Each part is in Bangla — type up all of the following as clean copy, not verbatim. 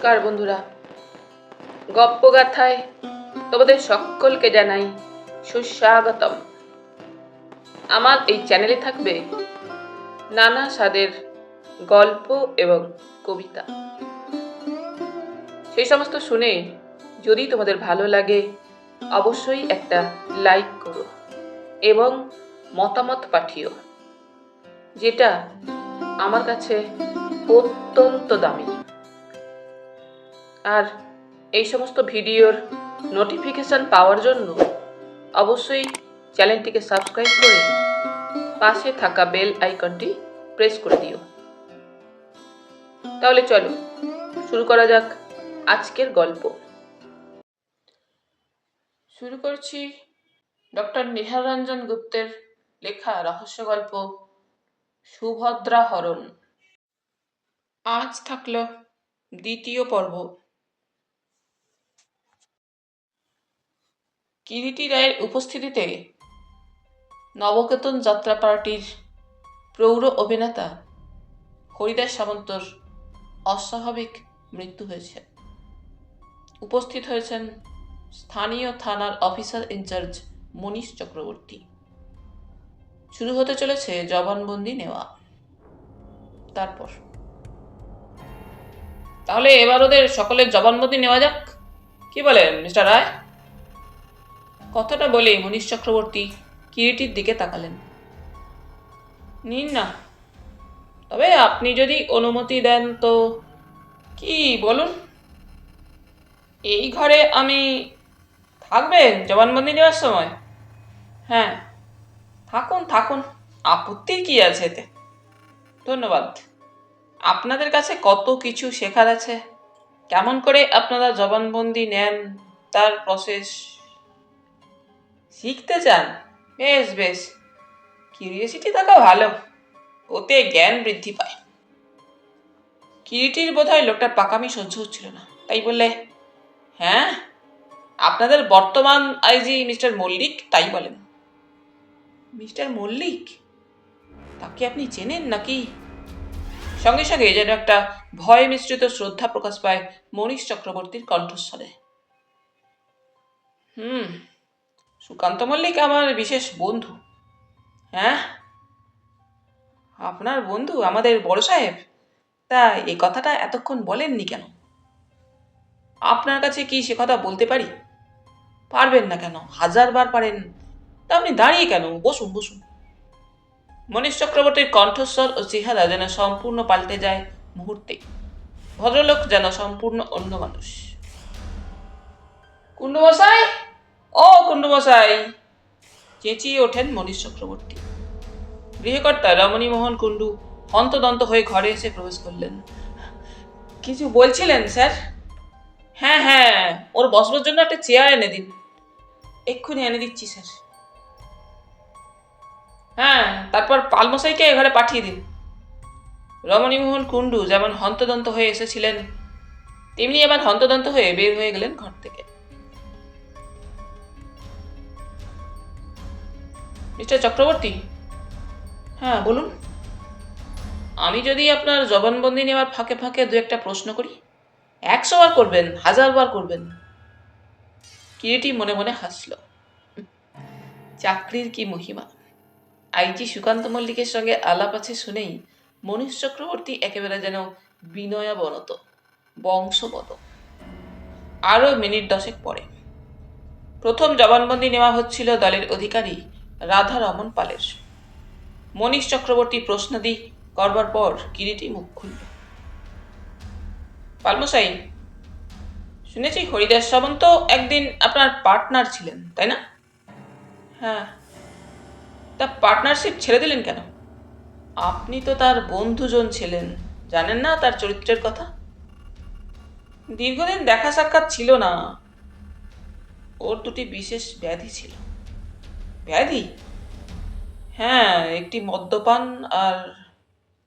নমস্কার বন্ধুরা, গপ্পগাথায় তোমাদের সকলকে জানাই সুস্বাগতম। আমার এই চ্যানেলে থাকবে নানা স্বাদের গল্প এবং কবিতা। সেই সমস্ত শুনে যদি তোমাদের ভালো লাগে অবশ্যই একটা লাইক করো এবং মতামত পাঠিও, যেটা আমার কাছে অত্যন্ত দামি। আর এই সমস্ত ভিডিওর নোটিফিকেশন পাওয়ার জন্য অবশ্যই চ্যানেলটিকে সাবস্ক্রাইব করে পাশে থাকা বেল আইকনটি প্রেস করে দিও। তাহলে চলো শুরু করা যাক আজকের গল্প। শুরু করছি ডক্টর নিহার রঞ্জন গুপ্তের লেখা রহস্য গল্প সুভদ্রা হরণ। আজ থাকলো দ্বিতীয় পর্ব। কিরিটি রায়ের উপস্থিতিতে নবকেতন যাত্রা পার্টির প্রৌঢ় অভিনেতা হরিদাস সামন্তর অস্বাভাবিক মৃত্যু হয়েছে। উপস্থিত হয়েছেন স্থানীয় থানার অফিসার ইনচার্জ মনীষ চক্রবর্তী। শুরু হতে চলেছে জবানবন্দি নেওয়া। তারপর তাহলে এবার ওদের সকলের জবানবন্দি নেওয়া যাক, কি বলেন মিস্টার রায়? কথাটা বলে মনীষ চক্রবর্তী কিরিটির দিকে তাকালেন। নিন না, তবে আপনি যদি অনুমতি দেন তো। কি বলুন? এই ঘরে আমি থাকবেন জবানবন্দি নেওয়ার সময়? হ্যাঁ, থাকুন থাকুন, আপত্তির কি আছে এতে? ধন্যবাদ। আপনাদের কাছে কত কিছু শেখার আছে। কেমন করে আপনারা জবানবন্দি নেন তার প্রসেস শিখতে চান? বেশ বেশ, কিউরিওসিটি থাকা ভালো, ওতে জ্ঞান বৃদ্ধি পায়। কিরিটির বোধহয় লোকটার পাকামি সহ্য হচ্ছিল না, তাই বললে, হ্যাঁ, আপনাদের বর্তমান আইজি মিস্টার মল্লিক তাই বলেন। মিস্টার মল্লিক? তাকে আপনি চেনেন নাকি? সঙ্গে সঙ্গে যেন একটা ভয় মিশ্রিত শ্রদ্ধা প্রকাশ পায় মনীষ চক্রবর্তীর কণ্ঠস্বরে। সুকান্ত মল্লিক আমার বিশেষ বন্ধু। হ্যাঁ, আপনার বন্ধু আমাদের বড় সাহেব? তা এই কথাটা এতক্ষণ বলেননি কেন? আপনার কাছে কি সে কথা বলতে পারি? পারবেন না কেন? 1000 বার পারেন। তা আপনি দাঁড়িয়ে কেন? বসুন বসুন। মনীষ চক্রবর্তীর কণ্ঠস্বর ও চেহারা যেন সম্পূর্ণ পাল্টে যায় মুহূর্তে। ভদ্রলোক যেন সম্পূর্ণ অন্য মানুষ। কুণ্ডুমশাই, ও কুণ্ডুমশাই, চেঁচিয়ে ওঠেন মনীষ চক্রবর্তী। গৃহকর্তা রমণীমোহন কুণ্ডু হন্তদন্ত হয়ে ঘরে এসে প্রবেশ করলেন। কিছু বলছিলেন স্যার? হ্যাঁ হ্যাঁ, ওর বসবার জন্য একটা চেয়ার এনে দিন। এক্ষুনি এনে দিচ্ছি স্যার। হ্যাঁ, তারপর পালমশাইকে ঘরে পাঠিয়ে দিন। রমণীমোহন কুণ্ডু যেমন হন্তদন্ত হয়ে এসেছিলেন তেমনি আবার হন্তদন্ত হয়ে বের হয়ে গেলেন ঘর থেকে। মিস্টার চক্রবর্তী? হ্যাঁ বলুন। আমি যদি আপনার জবানবন্দি নেওয়ার ফাঁকে ফাঁকে দু একটা প্রশ্ন করি? 100 বার করবেন, 1000 বার করবেন। কিরিটি মনে মনে হাসল। চাকরির কি মহিমা! আইজি সুকান্ত মল্লিকের সঙ্গে আলাপ আছে শুনেই মনীষ চক্রবর্তী একেবারে যেন বিনয়াবনত, বংশবত। আরও মিনিট 10 পরে প্রথম জবানবন্দি নেওয়া হচ্ছিল দলের অধিকারী রাধা রমন পালের। মনীষ চক্রবর্তী প্রশ্নাদি করবার পর কিরিটি মুখ খুলল। পালমশাই, শুনেছি হরিদাস সামন্ত একদিন আপনার পার্টনার ছিলেন, তাই না? হ্যাঁ। তা পার্টনারশিপ ছেড়ে দিলেন কেন? আপনি তো তার বন্ধুজন ছিলেন, জানেন না তার চরিত্রের কথা? দীর্ঘদিন দেখা সাক্ষাৎ ছিল না। ওর দুটি বিশেষ ব্যাধি ছিল। ব্যাধি? হ্যাঁ, একটি মদ্যপান আর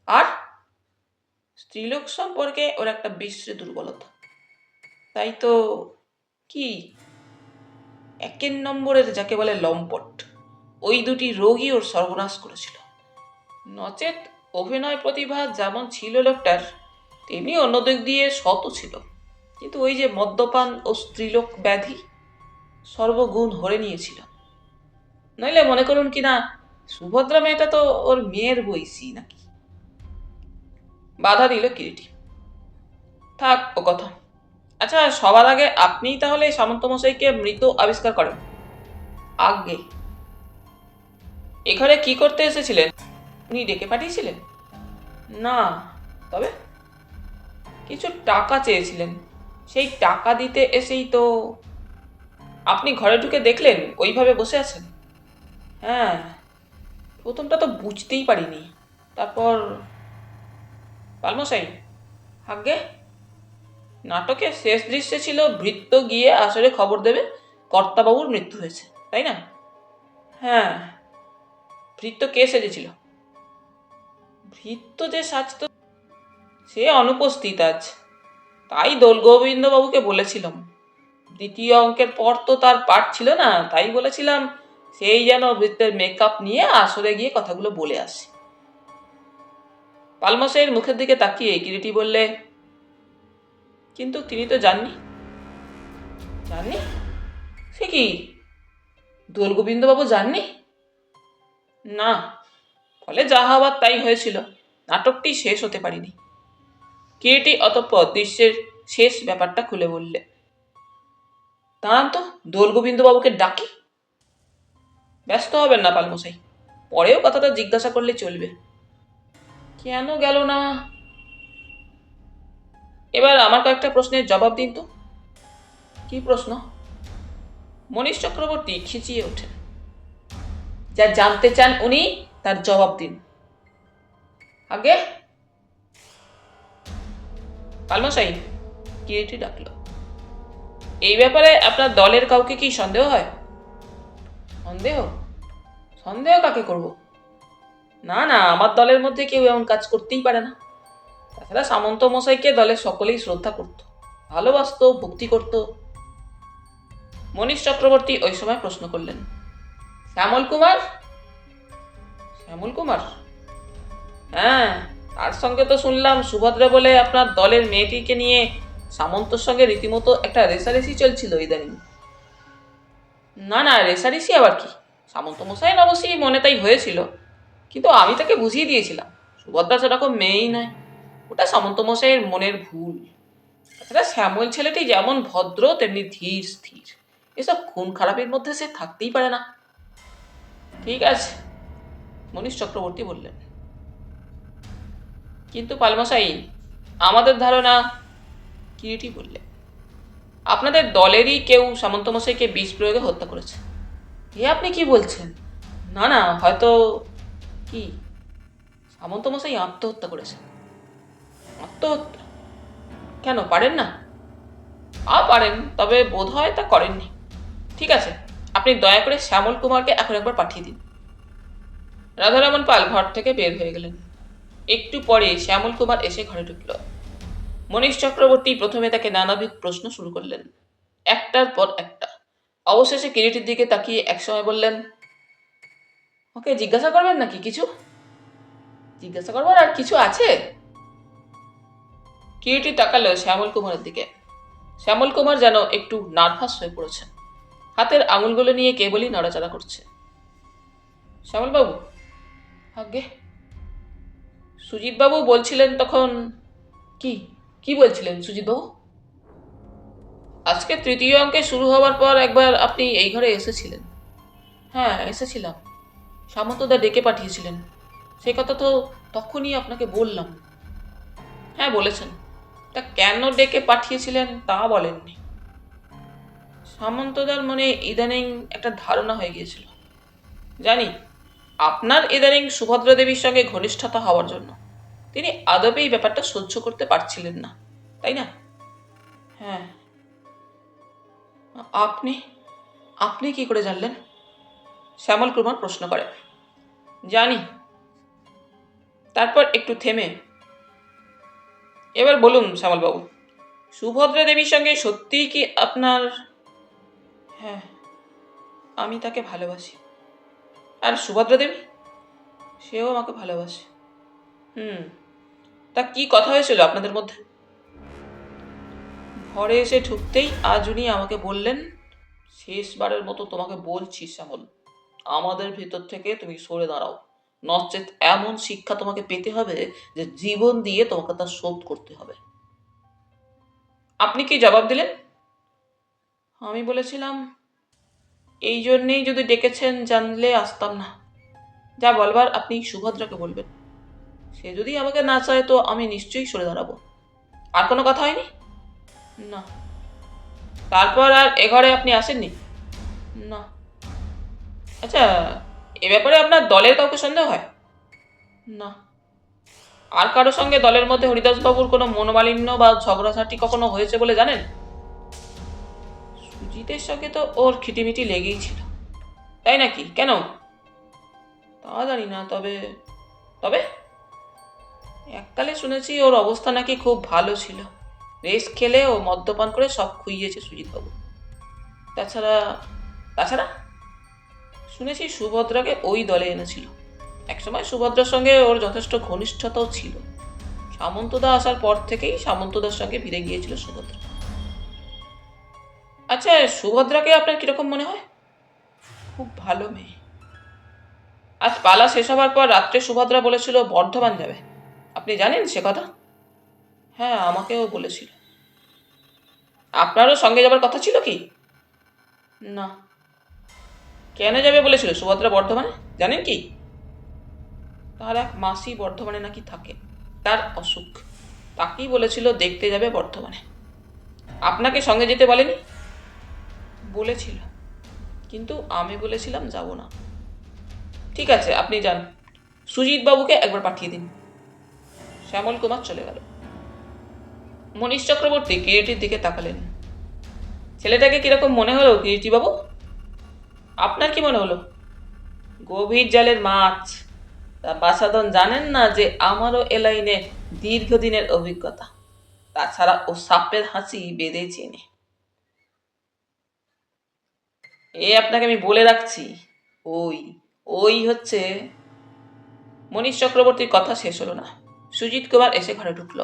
আর স্ত্রীলোক সম্পর্কে ওর একটা বিশ্রী দুর্বলতা। তাই তো। কি? 1 নম্বরের যাকে বলে লম্পট, ওই দুটি রোগই ওর সর্বনাশ করেছিল। নচেত অভিনয় প্রতিভা যেমন ছিল লোকটার, তেমনি অন্য দিক দিয়ে সৎও ছিল। কিন্তু ওই যে মদ্যপান ও স্ত্রীলোক ব্যাধি সর্বগুণ হরে নিয়েছিল। নইলে মনে করুন কি না, সুভদ্রা মেয়েটা তো ওর মেয়ের বয়সী নাকি। বাধা দিল কিরিটি। থাক ও কথা। আচ্ছা, সবার আগে আপনিই তাহলে সামন্তমশাইকে মৃত আবিষ্কার করেন? আজ্ঞে। এখানে কি করতে এসেছিলেন? উনি ডেকে পাঠিয়েছিলেন? না। তবে কিছু টাকা চেয়েছিলেন, সেই টাকা দিতে এসেই তো। আপনি ঘরে ঢুকে দেখলেন ওইভাবে বসে আছেন? হ্যাঁ, প্রথমটা তো বুঝতেই পারিনি। তারপর পালমশাই। আজ্ঞে। নাটকের শেষ দৃশ্যে ছিল ভৃত্য গিয়ে আসরে খবর দেবে কর্তাবাবুর মৃত্যু হয়েছে, তাই না? হ্যাঁ। ভৃত্য কে সেজেছিল? ভৃত্য যে সাজত সে অনুপস্থিত আজ, তাই দোলগোবিন্দবাবুকে বলেছিলাম। দ্বিতীয় অঙ্কের পর তো তার পাঠ ছিল না, তাই বলেছিলাম সেই যেন ভৃত্যের মেকআপ নিয়ে আসরে গিয়ে কথাগুলো বলে আসে। পালমশাইয়ের মুখের দিকে তাকিয়ে কিরিটি বললে, কিন্তু তিনি তো যাননি। যাননি? সে কি, দোলগোবিন্দবাবু যাননি? না। ফলে যা হবার তাই হয়েছিল, নাটকটি শেষ হতে পারিনি। কিরিটি অতঃপর দৃশ্যের শেষ ব্যাপারটা খুলে বললে, দাঁড়ান তো, দোলগোবিন্দবাবুকে ডাকি। ব্যস্ত হবেন না পালমশাই, পরেও কথাটা জিজ্ঞাসা করলে চলবে। কেন গেল না? এবার আমার কয়েকটা প্রশ্নের জবাব দিন তো। কি প্রশ্ন? মনীশ চক্রবর্তী খিচিয়ে ওঠেন। যা জানতে চান উনি তার জবাব দিন। আগে পালমশাই, কিরিটি ডাকল, এই ব্যাপারে আপনার দলের কাউকে কি সন্দেহ হয়? সন্দেহ? সন্দেহ কাকে করব? না না, আমার দলের মধ্যে কেউ এমন কাজ করতেই পারে না। তাছাড়া সামন্ত মশাইকে দলের সকলেই শ্রদ্ধা করত, ভালোবাসত, ভক্তি করত। মনীশ চক্রবর্তী ওই সময় প্রশ্ন করলেন, শ্যামল কুমার? শ্যামল কুমার? হ্যাঁ, তার সঙ্গে তো শুনলাম সুভদ্রা বলে আপনার দলের মেয়েটিকে নিয়ে সামন্তর সঙ্গে রীতিমতো একটা রেসারেসি চলছিল ইদানিং। না না, রেসারেসি আবার কি, সামন্ত মশাইয়ের অবশ্যই মনে তাই হয়েছিল, কিন্তু আমি তাকে বুঝিয়ে দিয়েছিলাম সুভদ্রা সেরকম মেয়েই নয়, ওটা সামন্ত মশাইয়ের মনের ভুল। তাছাড়া শ্যামল ছেলেটি যেমন ভদ্র তেমনি ধীর স্থির, এসব খুন খারাপের মধ্যে সে থাকতেই পারে না। ঠিক আছে, মনীশ চক্রবর্তী বললেন। কিন্তু পালমশাই, আমাদের ধারণা, কিরিটি বললে, আপনাদের দলেরই কেউ সামন্তমশাইকে বিষ প্রয়োগে হত্যা করেছে। এ আপনি কি বলছেন? না না, হয়তো। কি? সামন্তমশাই আত্মহত্যা করেছেন? আত্মহত্যা? কেন, পারেন না? পারেন, তবে বোধ হয় তা করেননি। ঠিক আছে, আপনি দয়া করে শ্যামল কুমারকে এখন একবার পাঠিয়ে দিন। রাধারমন পাল ঘর থেকে বের হয়ে গেলেন। একটু পরে শ্যামল কুমার এসে ঘরে ঢুকল। মনীশ চক্রবর্তী প্রথমে তাকে নানাবিধ প্রশ্ন শুরু করলেন, একটার পর একটা। অবশেষে কিরিটির দিকে তাকিয়ে একসময় বললেন, ওকে জিজ্ঞাসা করবেন নাকি কিছু? জিজ্ঞাসা করবার আর কিছু আছে? কিরিটি তাকালো শ্যামল কুমারের দিকে। শ্যামল কুমার যেন একটু নার্ভাস হয়ে পড়েছেন, হাতের আঙুলগুলো নিয়ে কেবলই নড়াচড়া করছে। শ্যামলবাবু। আজ্ঞে। সুজিতবাবু বলছিলেন তখন। কি? কি বলছিলেন সুজিতবাবু? আজকে তৃতীয় অঙ্কে শুরু হওয়ার পর একবার আপনি এই ঘরে এসেছিলেন। হ্যাঁ, এসেছিলাম। সামন্তদা ডেকে পাঠিয়েছিলেন, সে কথা তো তখনই আপনাকে বললাম। হ্যাঁ, বলেছেন। তা কেন ডেকে পাঠিয়েছিলেন তা বলেননি। সামন্তদার মনে ইদানিং একটা ধারণা হয়ে গিয়েছিল। জানি, আপনার ইদানিং সুভদ্রা দেবীর সঙ্গে ঘনিষ্ঠতা হওয়ার জন্য তিনি আদপেই ব্যাপারটা সহ্য করতে পারছিলেন না, তাই না? হ্যাঁ। আপনি আপনি কি করে জানলেন? শ্যামল কুমার প্রশ্ন করে। জানি। তারপর একটু থেমে, এবার বলুন শ্যামলবাবু, সুভদ্রা দেবীর সঙ্গে সত্যিই কি আপনার? হ্যাঁ, আমি তাকে ভালোবাসি। আর সুভদ্রা দেবী? সেও আমাকে ভালোবাসে। হুম। তা কি কথা হয়েছিল আপনাদের মধ্যে? ঘরে এসে ঢুকতেই আজ উনি আমাকে বললেন, শেষবারের মতো তোমাকে বলছি শ্যামল, আমাদের ভিতর থেকে তুমি সরে দাঁড়াও, নচেত এমন শিক্ষা তোমাকে পেতে হবে যে জীবন দিয়ে তোমাকে তা শোধ করতে হবে। আপনি কি জবাব দিলেন? আমি বলেছিলাম, এই জন্যেই যদি ডেকেছেন জানলে আসতাম না। যা বলবার আপনি সুভদ্রাকে বলবেন। সে যদি আমাকে না চায় তো আমি নিশ্চয়ই সরে দাঁড়াবো। আর কোনো কথা হয়নি? না। তারপর আর এ ঘরে আপনি আসেননি? না। আচ্ছা, এ ব্যাপারে আপনার দলের কাউকে সন্দেহ হয়? না। আর কারো সঙ্গে দলের মধ্যে হরিদাসবাবুর কোনো মনোমালিন্য বা ঝগড়াঝাটি কখনো হয়েছে বলে জানেন? সুজিতের সঙ্গে তো ওর খিটিমিটি লেগেই ছিল। তাই নাকি? কেন? তা জানি না, তবে তবে এককালে শুনেছি ওর অবস্থা নাকি খুব ভালো ছিল। রেস খেলে ও মদ্যপান করে সব খুইয়েছে সুজিতবাবু। তাছাড়া তাছাড়া শুনেছি সুভদ্রাকে ওই দলে এনেছিল। একসময় সুভদ্রার সঙ্গে ওর যথেষ্ট ঘনিষ্ঠতাও ছিল। সামন্তদা আসার পর থেকেই সামন্তদার সঙ্গে ভিড়ে গিয়েছিল সুভদ্রা। আচ্ছা, সুভদ্রাকে আপনার কিরকম মনে হয়? খুব ভালো মেয়ে। আজ পালা শেষ হবার পর রাত্রে সুভদ্রা বলেছিল বর্ধমান যাবে। আপনি জানেন সে কথা? হ্যাঁ, আমাকেও বলেছিল। আপনারও সঙ্গে যাবার কথা ছিল কি? না। কেন যাবে বলেছিল সুভদ্রা বর্ধমানে, জানেন কি? তার এক মাসি বর্ধমানে নাকি থাকে। তার অসুখ। তাকেই বলেছিল দেখতে যাবে বর্ধমানে। আপনাকে সঙ্গে যেতে বলেনি? বলেছিল, কিন্তু আমি বলেছিলাম যাব না। ঠিক আছে, আপনি যান। সুজিত বাবুকে একবার পাঠিয়ে দিন। শ্যামল কুমার চলে গেল। মনীশ চক্রবর্তী কিরিটির দিকে তাকালেন। ছেলেটাকে কিরকম মনে হলো কিরিটি বাবু? আপনার কি মনে হলো? গভীর জলের মাছ। তা বাসাদন জানেন না যে আমারও এ লাইনে দীর্ঘদিনের অভিজ্ঞতা। তাছাড়া ও সাপের হাসি বেঁধে চেনে। এ আপনাকে আমি বলে রাখছি, ওই ওই হচ্ছে। মনীশ চক্রবর্তীর কথা শেষ হলো না। সুজিত কুমার এসে ঘরে ঢুকল।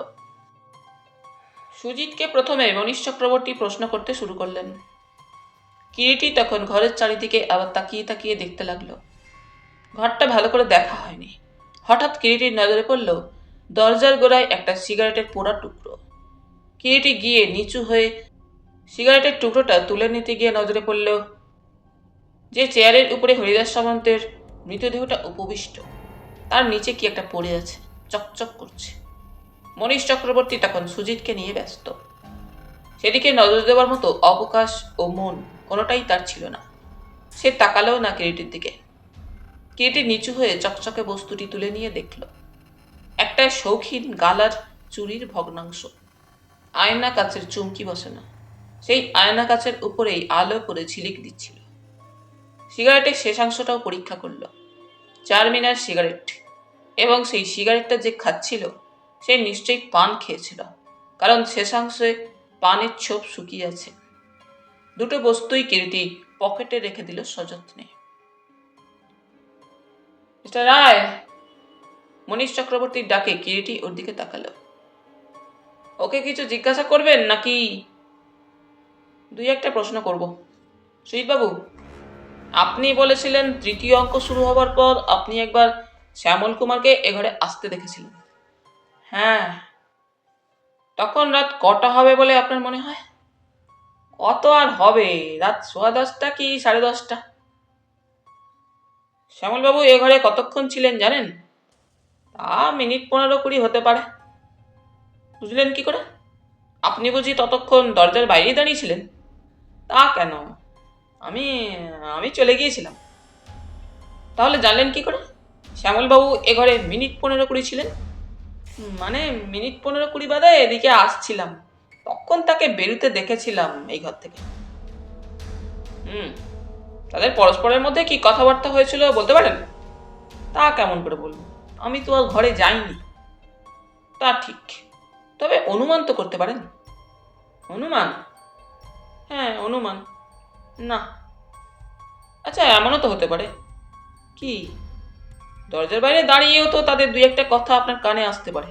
সুজিতকে প্রথমে মনীশ চক্রবর্তী প্রশ্ন করতে শুরু করলেন। কিরিটি তখন ঘরের চারিদিকে আবার তাকিয়ে তাকিয়ে দেখতে লাগলো। ঘরটা ভালো করে দেখা হয়নি। হঠাৎ কিরিটির নজরে পড়ল দরজার গোড়ায় একটা সিগারেটের পোড়া টুকরো। কিরিটি গিয়ে নিচু হয়ে সিগারেটের টুকরোটা তুলে নিতে গিয়ে নজরে পড়ল যে চেয়ারের উপরে হরিদাস সামন্তের মৃতদেহটা উপবিষ্ট, তার নিচে কি একটা পড়ে আছে, চকচক করছে। মনীশ চক্রবর্তী তখন সুজিতকে নিয়ে ব্যস্ত। সেদিকে নজর দেওয়ার মতো অবকাশ ও মন কোনোটাই তার ছিল না। সে তাকালেও না কিরিটির দিকে। কিরিটি নিচু হয়ে চকচকে বস্তুটি তুলে নিয়ে দেখল একটা শৌখিন গালার চুরির ভগ্নাংশ। আয়না কাচের চুমকি বসে না, সেই আয়না কাচের উপরেই আলো করে ঝিলিক দিচ্ছিল। সিগারেটের শেষাংশটাও পরীক্ষা করল। চারমিনার সিগারেট, এবং সেই সিগারেটটা যে খাচ্ছিল সে নিশ্চয়ই পান খেয়েছিল, কারণ শেষাংশে পানের ছোপ শুকিয়ে আছে। দুটো বস্তুই কিরিটি পকেটে রেখে দিল সযত্নে। মিস্টার রায়, মনীশ চক্রবর্তীর ডাকে কিরিটি ওর দিকে তাকালো। ওকে কিছু জিজ্ঞাসা করবেন নাকি? দুই একটা প্রশ্ন করব। সুজিতবাবু, আপনি বলেছিলেন তৃতীয় অঙ্ক শুরু হবার পর আপনি একবার শ্যামল কুমারকে এ ঘরে আসতে দেখেছিলেন। হ্যাঁ। তখন রাত কটা হবে বলে আপনার মনে হয়? কত আর হবে, রাত 10:15 কি 10:30। শ্যামলবাবু এ ঘরে কতক্ষণ ছিলেন জানেন? তা মিনিট 15-20 হতে পারে। বুঝলেন কি করে? আপনি বুঝি ততক্ষণ দরজার বাইরেই দাঁড়িয়েছিলেন? তা কেন, আমি আমি চলে গিয়েছিলাম। তাহলে জানলেন কি করে শ্যামলবাবু এ ঘরে মিনিট 15-20 ছিলেন? মানে মিনিট 15-20 বাদে এদিকে আসছিলাম, তখন তাকে বেরুতে দেখেছিলাম এই ঘর থেকে। তাদের পরস্পরের মধ্যে কি কথাবার্তা হয়েছিল বলতে পারেন? তা কেমন করে বলবো, আমি তো আর ঘরে যাইনি। তা ঠিক, তবে অনুমান তো করতে পারেন। অনুমান? হ্যাঁ, অনুমান। না। আচ্ছা, এমনও তো হতে পারে। কি? দরজার বাইরে দাঁড়িয়েও তো তাদের দুই একটা কথা আপনার কানে আসতে পারে।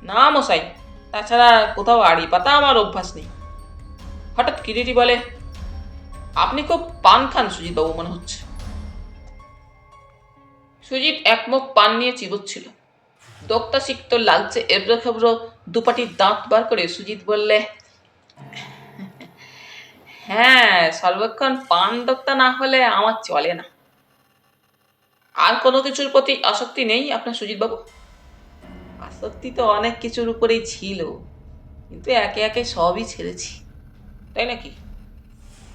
না মশাই, তাছাড়া কোথাও আড়ি পাতা আমার অভ্যাস নেই। হঠাৎ কিরিটি বলে, আপনি খুব পান খান সুজিত বাবু মনে হচ্ছে। সুজিত এক মুখ পান নিয়ে চিবোচ্ছিল। দোক্তা সিক্ত লালচে এবড়ো খেবড়ো দুপাটি দাঁত বার করে সুজিত বললে, হ্যাঁ, সর্বক্ষণ পান দোক্তা না হলে আমার চলে না। আর কোনো কিছুর প্রতি আসক্তি নেই আপনার সুজিত বাবু? আসক্তি তো অনেক কিছুর উপরেই ছিল, কিন্তু একে একে সবই ছেড়েছি। তাই নাকি?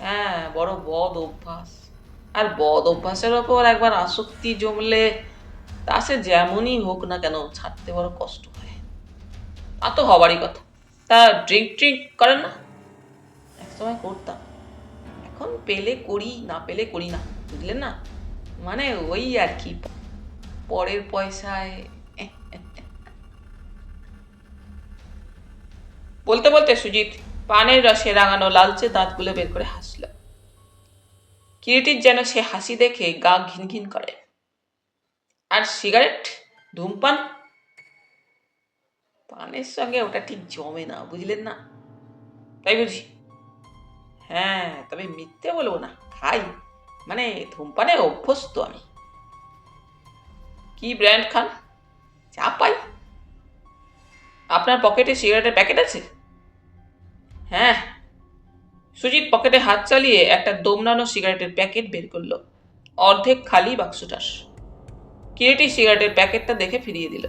হ্যাঁ, বড় বদ অভ্যাস। আর বদ অভ্যাসের ওপর একবার আসক্তি জমলে তা সে যেমনই হোক না কেন ছাড়তে বড় কষ্ট হয়। তা তো হবারই কথা। তা ড্রিঙ্ক ট্রিঙ্ক করেন না? একসময় করতাম, এখন পেলে করি, না পেলে করি না, বুঝলেন না? মানে ওই আর কি, পরের পয়সায়। বলতে বলতে সুজিত পানের রসে রাঙানো লালচে দাঁতগুলো বের করে হাসল। কিরিটির যেন সে হাসি দেখে গা ঘিন ঘিন করে। আর সিগারেট, ধূমপান? পানের সঙ্গে ওটা ঠিক জমে না, বুঝলেন না? তাই বুঝি? হ্যাঁ, তবে মিথ্যে বলবো না, খাই। মানে ধূমপানে অভ্যস্ত আমি। কি ব্র্যান্ড খান? চা পাই। আপনার পকেটে সিগারেটের প্যাকেট আছে? হ্যাঁ। সুজিত পকেটে হাত চালিয়ে একটা দমনানো সিগারেটের প্যাকেট বের করলো। অর্ধেক খালি বাক্সটাস। কিরিটি সিগারেটের প্যাকেটটা দেখে ফিরিয়ে দিল।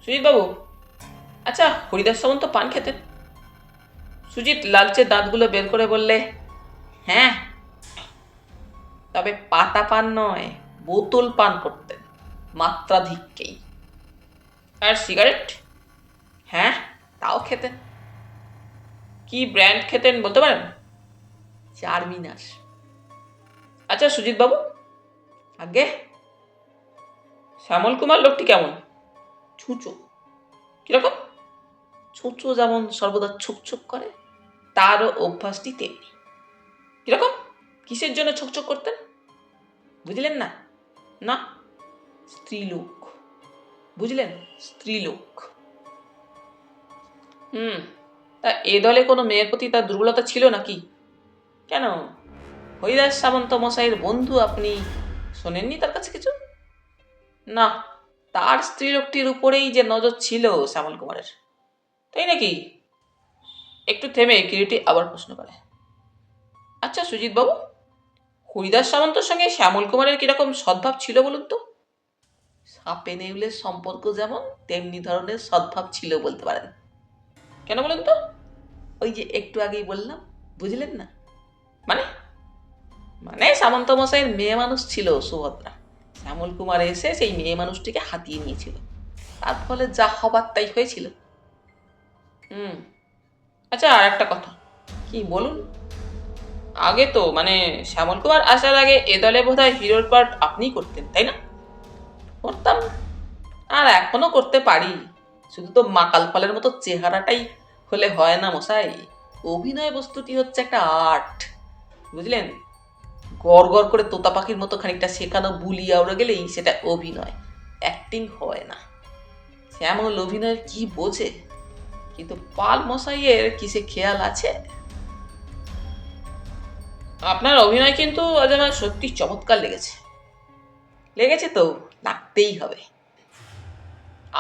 সুজিত বাবু, আচ্ছা হরিদাস সামন্ত পান খেতেন? সুজিত লালচে দাঁতগুলো বের করে বললে, হ্যাঁ, তবে পাতা পান নয়, বোতল পান করতেন, মাত্রাধিক্যেই। আর সিগারেট? হ্যাঁ, তাও খেতেন। কি ব্র্যান্ড খেতেন বলতে পারেন? চারমিনার। আচ্ছা সুজিত বাবু, আগে শ্যামল কুমার লোকটি কেমন? ছুঁচো। কিরকম? ছুঁচো যেমন সর্বদা ছুকছুক করে, তারও অভ্যাসটি তেমনি। কিরকম? কিসের জন্য ছকছক করতেন? বুঝলেন না? না, স্ত্রীলোক। বুঝলেন? স্ত্রীলোক। তা এ দলে কোনো মেয়ের প্রতি তার দুর্বলতা ছিল নাকি? কেন, হরিদাস সামন্ত মশাইয়ের বন্ধু আপনি, শোনেননি তার কাছে কিছু? না, তার স্ত্রীলোকটির উপরেই যে নজর ছিল শ্যামল কুমারের। তাই নাকি? একটু থেমে কিরিটি আবার প্রশ্ন করে, আচ্ছা সুজিত বাবু, হরিদাস সামন্তর সঙ্গে শ্যামল কুমারের কিরকম সদ্ভাব ছিল বলুন তো? সাপে নেউলের সম্পর্ক যেমন, তেমনি ধরনের সদ্ভাব ছিল বলতে পারেন। কেন বলুন তো? ওই যে একটু আগেই বললাম, বুঝলেন না? মানে? মানে সামন্ত মশাইয়ের মেয়ে মানুষ ছিল সুভদ্রা, শ্যামল কুমার এসে সেই মেয়ে মানুষটিকে হাতিয়ে নিয়েছিল, তার ফলে যা হবার তাই হয়েছিল। আচ্ছা আর একটা কথা। কি বলুন? আগে তো মানে শ্যামল কুমার আসার আগে এ দলে বোধহয় হিরোর পার্ট আপনিই করতেন, তাই না? করতাম, আর এখনো করতে পারি। শুধু তো মাকাল ফলের মতো চেহারাটাই হলে হয় না মশাই। অভিনয় বস্তুটি হচ্ছে একটা আর্ট, বুঝলেন? গড় গড় করে তোতা পাখির মতো খানিকটা শেখানো বুলি আউড়ে গেলেই সেটা অভিনয়, অ্যাক্টিং হয় না। শ্যামল অভিনয়ের কি বোঝে, কিন্তু পাল মশাইয়ের কিসে খেয়াল আছে? আপনার অভিনয় কিন্তু আজ আমার সত্যি চমৎকার লেগেছে। লেগেছে তো, লাগতেই হবে।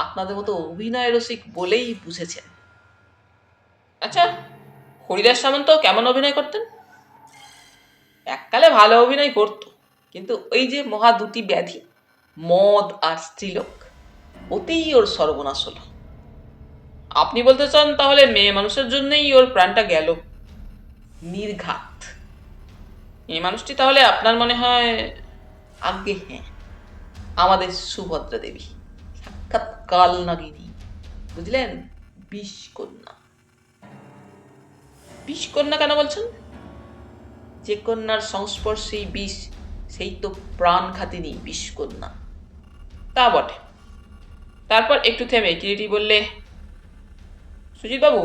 আপনাদের মতো অভিনয় রসিক বলেই বুঝেছেন। আচ্ছা, হরিদাস সামন্ত কেমন অভিনয় করতেন? এককালে ভালো অভিনয় করত, কিন্তু ওই যে মহা দুটি ব্যাধি, মদ আর স্ত্রীলোক, ওতেই ওর সর্বনাশ হলো। আপনি বলতে চান তাহলে মেয়ে মানুষের জন্যই ওর প্রাণটা গেল? নির্ঘাত। মেয়ে মানুষটি তাহলে আপনার মনে হয়? আজ্ঞে হ্যাঁ, আমাদের সুভদ্রা দেবী, সাক্ষাৎ কাল নাগিনী, বুঝলেন? বিষকন্যা। বিষকন্যা কেন বলছেন? যে কন্যার সংস্পর্শেই বিষ, সেই তো প্রাণঘাতিনী বিষকন্যা। তা বটে। তারপর একটু থেমে কিরিটি বললে, সুজিত বাবু,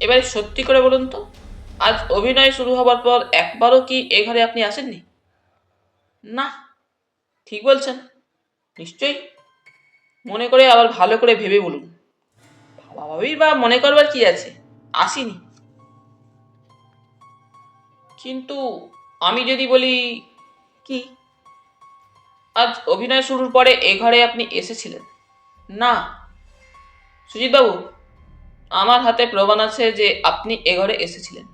এবারে সত্যি করে বলুন তো, আজ অভিনয় শুরু হবার পর একবারও কি এ ঘরে আপনি আসেননি? না। ঠিক বলছেন? নিশ্চয়ই। মনে করে আবার ভালো করে ভেবে বলুন। ভাবাভাবি বা মনে করবার কি আছে, আসিনি। কিন্তু আমি যদি বলি, কি আজ অভিনয় শুরুর পরে এ ঘরে আপনি এসেছিলেন? না সুজিতবাবু, আমার হাতে প্রমাণ আছে যে আপনি এ ঘরে এসেছিলেন।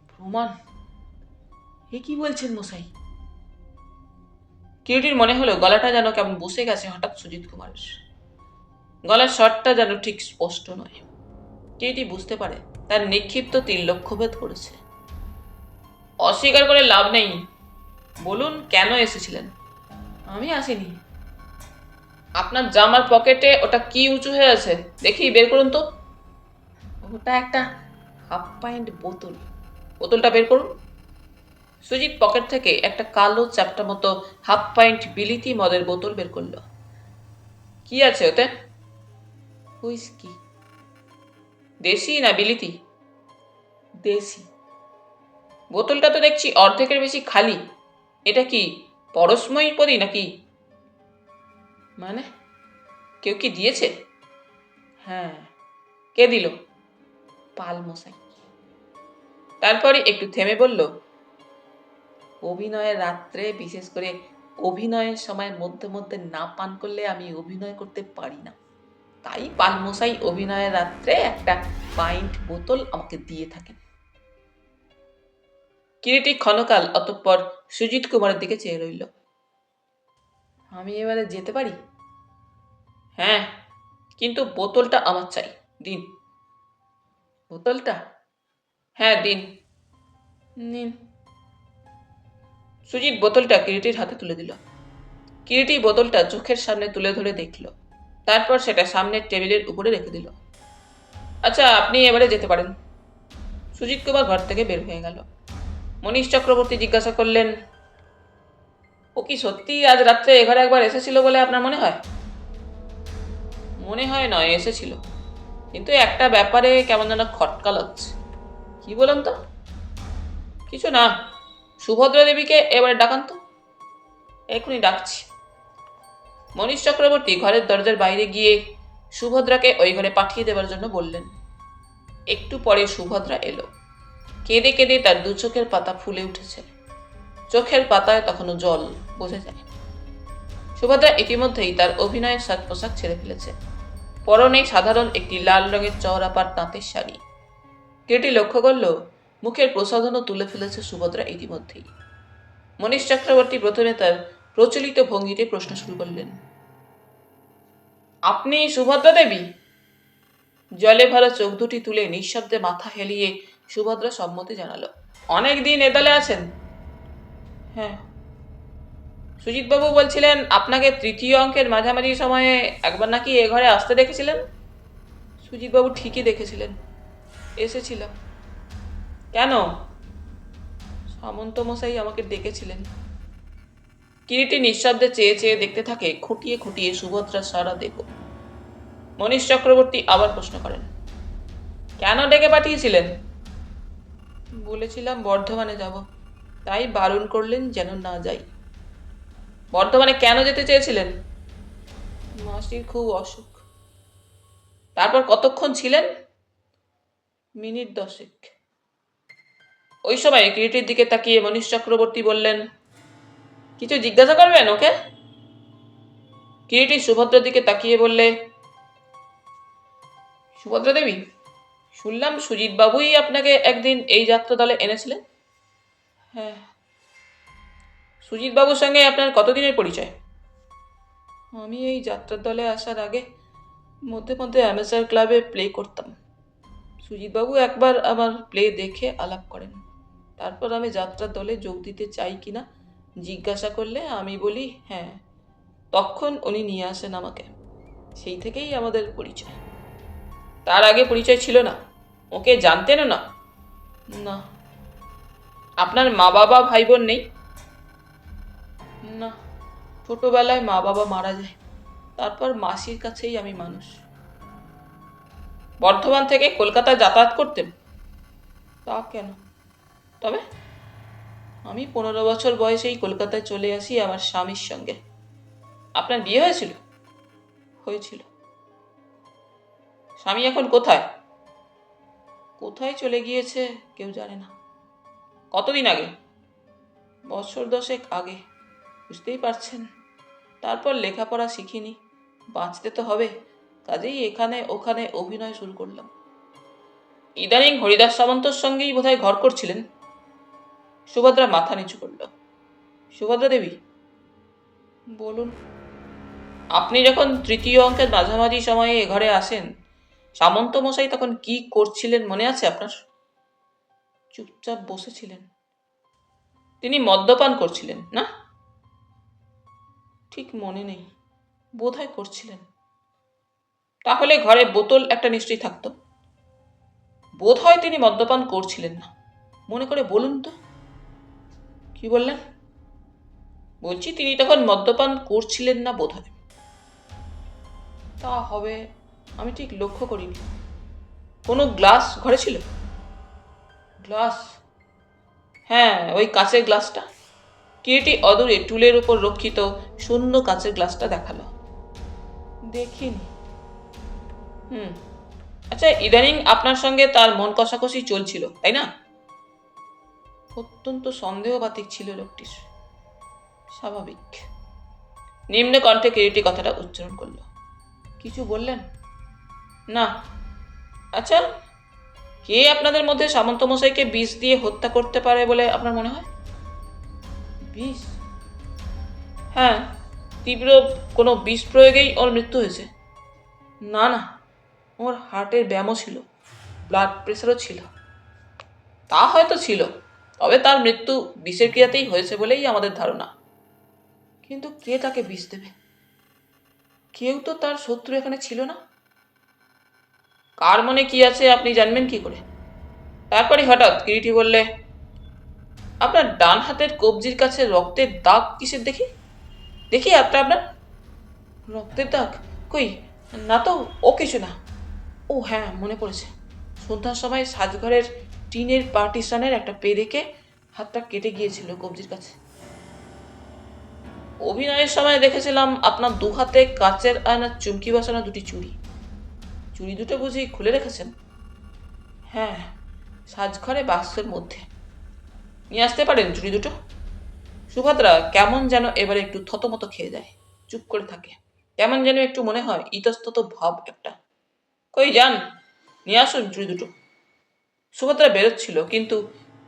প্রমাণ? এ কি বলছেন মশাই? কিরিটির মনে হলো গলাটা যেন কেমন বসে গেছে হঠাৎ সুজিত কুমারের। গলার স্বরটা যেন ঠিক স্পষ্ট নয়। কিরিটি বুঝতে পারে তার নিক্ষিপ্ত তীর লক্ষ্যভেদ করেছে। অস্বীকার করে লাভ নেই, বলুন কেন এসেছিলেন? আমি আসিনি। আপনার জামার পকেটে ওটা কি উঁচু হয়ে আছে, দেখি বের করুন তো। ওটা একটা হাফ পাইন্ট বোতল। বোতলটা বের করুন। সুজিত পকেট থেকে একটা কালো চ্যাপ্টা মতো হাফ পাইন্ট বিলিতি মদের বোতল বের করলো। কি আছে ওতে? হুইস্কি। দেশি না বিলিতি? দেশি। বোতলটা তো দেখছি অর্ধেকের বেশি খালি। এটা কি পরশময়ী পরি নাকি? মানে কেউ কি দিয়েছে? হ্যাঁ। কে দিল? পাল মশাই। তারপরে একটু থেমে বলল, অভিনয়ের রাত্রে, বিশেষ করে অভিনয়ের সময় মধ্যে মধ্যে না পান করলে আমি অভিনয় করতে পারি না। তাই পালমশাই অভিনয়ের রাত্রে একটা পাইন্ট বোতল আমাকে দিয়ে থাকেন। কিরিটি ক্ষণকাল অতঃপর সুজিত কুমারের দিকে চেয়ে রইল। আমি এবারে যেতে পারি? হ্যাঁ, কিন্তু বোতলটা আমার চাই, দিন। বোতলটা? হ্যাঁ দিন। নিন। সুজিত বোতলটা কিরিটির হাতে তুলে দিল। কিরিটি বোতলটা চোখের সামনে তুলে ধরে দেখল, তারপর সেটা সামনের টেবিলের উপরে রেখে দিল। আচ্ছা, আপনি এবারে যেতে পারেন। সুজিত কুমার ঘর থেকে বের হয়ে গেল। মনীষ চক্রবর্তী জিজ্ঞাসা করলেন, ও কি সত্যি আজ রাত্রে এঘরে একবার এসেছিল বলে আপনার মনে হয়? মনে হয় নয়, এসেছিল, কিন্তু একটা ব্যাপারে কেমন যেন খটকা লাগছে। কি বলুন তো? কিছু না। সুভদ্রা দেবীকে এবারে ডাকান তো। এখনই ডাকছি। মনীষ চক্রবর্তী ঘরের দরজার বাইরে গিয়ে সুভদ্রাকে ওই ঘরে পাঠিয়ে দেবার জন্য বললেন। একটু পরে সুভদ্রা এলো। কেঁদে কেঁদে তার দু চোখের পাতা ফুলে উঠেছে। চোখের পাতায় তখনও জল, বোঝা যায়। সুভদ্রা ইতিমধ্যেই তার অভিনয়ের সাজ পোশাক ছেড়ে ফেলেছে। পরনে সাধারণ একটি লাল রঙের চওড়া পাট তাঁতের শাড়ি। কেটি লক্ষ্য করল মুখের প্রসাধনও তুলে ফেলেছে সুভদ্রা ইতিমধ্যেই। মনীষ চক্রবর্তী প্রথমে তার প্রচলিত ভঙ্গিতে প্রশ্ন শুরু করলেন, আপনি সুভদ্রা দেবী? জলে ভরা চোখ দুটি তুলে নিঃশব্দে মাথা হেলিয়ে সুভদ্রা সম্মতি জানালো। অনেক দিন এ দলে আছেন? হ্যাঁ। সুজিতবাবু বলছিলেন আপনাকে তৃতীয় অঙ্কের মাঝামাঝি সময়ে একবার নাকি এ ঘরে আসতে দেখেছিলেন? সুজিতবাবু ঠিকই দেখেছিলেন, এসেছিলাম। কেন? সামন্ত মশাই আমাকে ডেকেছিলেন। কিরিটি নিঃশব্দে চেয়ে চেয়ে দেখতে থাকে খুঁটিয়ে খুঁটিয়ে সুভদ্রার সারা দেহ। মনীষ চক্রবর্তী আবার প্রশ্ন করেন, কেন ডেকে পাঠিয়েছিলেন? বলেছিলাম বর্ধমানে যাব, তাই বারণ করলেন যেন না যাই। বর্ধমানে কেন যেতে চেয়েছিলেন? মাসির খুব অসুখ। তারপর কতক্ষণ ছিলেন? মিনিট 10। ওই সময় কিরিটির দিকে তাকিয়ে মনীষ চক্রবর্তী বললেন, কিছু জিজ্ঞাসা করবেন ওকে? কিরিটি সুভদ্রার দিকে তাকিয়ে বললে, সুভদ্রা দেবী, শুনলাম সুজিত বাবুই আপনাকে একদিন এই যাত্রা দলে এনেছিলেন। হ্যাঁ। সুজিত বাবুর সঙ্গে আপনার কতদিনের পরিচয়? আমি এই যাত্রার দলে আসার আগে মধ্যে মধ্যে অ্যামেচার ক্লাবে প্লে করতাম। সুজিতবাবু একবার আমার প্লে দেখে আলাপ করেন। তারপর আমি যাত্রার দলে যোগ দিতে চাই কিনা জিজ্ঞাসা করলে আমি বলি হ্যাঁ। তখন উনি নিয়ে আসেন আমাকে। সেই থেকেই আমাদের পরিচয়। তার আগে পরিচয় ছিল না? ওকে জানতেনও না? না। আপনার মা বাবা ভাই বোন নেই? না, ছোটবেলায় মা বাবা মারা যায়, তারপর মাসির কাছেই আমি মানুষ। বর্ধমান থেকে কলকাতায় যাতায়াত করতেন? তা কেন? তবে আমি 15 বছর বয়সেই কলকাতায় চলে আসি আমার স্বামীর সঙ্গে। আপনার বিয়ে হয়েছিল? হয়েছিল। স্বামী এখন কোথায়? কোথায় চলে গিয়েছে কেউ জানে না। কতদিন আগে? বছর 10 আগে। বুঝতেই পারছেন, তারপর লেখাপড়া শিখিনি, বাঁচতে তো হবে, কাজেই এখানে ওখানে অভিনয় শুরু করলাম। ইদানিং হরিদাস সামন্তর সঙ্গেই বোধহয় ঘর করছিলেন। সুভদ্রা মাথা নিচু করল। সুভদ্রা দেবী, বলুন। আপনি যখন তৃতীয় অঙ্কের মাঝামাঝি সময়ে এ ঘরে আসেন, সামন্ত মশাই তখন কি করছিলেন মনে আছে আপনার? চুপচাপ বসেছিলেন। তিনি মদ্যপান করছিলেন না? ঠিক মনে নেই, বোধহয় করছিলেন। তাহলে ঘরে বোতল একটা নিশ্চয়ই থাকতো। বোধহয় তিনি মদ্যপান করছিলেন না। মনে করে বলুন তো। কি বললেন? বলছি তিনি তখন মদ্যপান করছিলেন না বোধহয়। তা হবে, আমি ঠিক লক্ষ্য করিনি। কোনো গ্লাস ঘরে ছিল? গ্লাস? হ্যাঁ, ওই কাঁচের গ্লাসটা। কিরিটি অদূরে টুলের উপর রক্ষিত শূন্য কাঁচের গ্লাসটা দেখালো। দেখিনি। আচ্ছা, ইদানিং আপনার সঙ্গে তার মন কষাকষি চলছিল, তাই না? অত্যন্ত সন্দেহবাতিক ছিল লোকটির। স্বাভাবিক। নিম্ন কণ্ঠে কিরিটি কথাটা উচ্চারণ করল। কিছু বললেন না? আচ্ছা, কে আপনাদের মধ্যে সামন্ত মশাইকে বিষ দিয়ে হত্যা করতে পারে বলে আপনার মনে হয়? বিষ? হ্যাঁ, তীব্র কোনো বিষ প্রয়োগেই ওর মৃত্যু হয়েছে। না না, ওর হার্টের ব্যায়ামও ছিল, ব্লাড প্রেশারও ছিল। তা হয়তো ছিল, তবে তার মৃত্যু বিষের ক্রিয়াতেই হয়েছে বলেই আমাদের ধারণা। কিন্তু কে তাকে বিষ দেবে? কেউ তো তার শত্রু এখানে ছিল না। কার মনে কি আছে আপনি জানবেন কি করে? তারপরে হঠাৎ কিরিটি বললে, আপনার ডান হাতের কবজির কাছে রক্তের দাগ কিসের দেখি? দেখি হাতটা আপনার। রক্তের দাগ? কই, না তো, ও কিছু না। ও হ্যাঁ, মনে পড়েছে, সন্ধ্যার সময় সাজঘরের টিনের পার্টিশনের একটা পেরেকে হাতটা কেটে গিয়েছিল কবজির কাছে। অভিনয়ের সময় দেখেছিলাম আপনার দু হাতে কাচের আয়নার চুমকি বসানো দুটি চুড়ি। চুড়ি দুটো বুঝি খুলে রেখেছেন? হ্যাঁ, সাজঘরে বাক্সের মধ্যে। নিয়ে আসতে পারেন চুড়ি দুটো? সুভদ্রা কেমন যেন এবারে একটু থতমত খেয়ে যায়, চুপ করে থাকে। কেমন যেন একটু মনে হয় ইতস্তত ভাব একটা। কই যান, নিয়ে আসুন চুড়ি দুটো। সুভদ্রা বেরোচ্ছিল, কিন্তু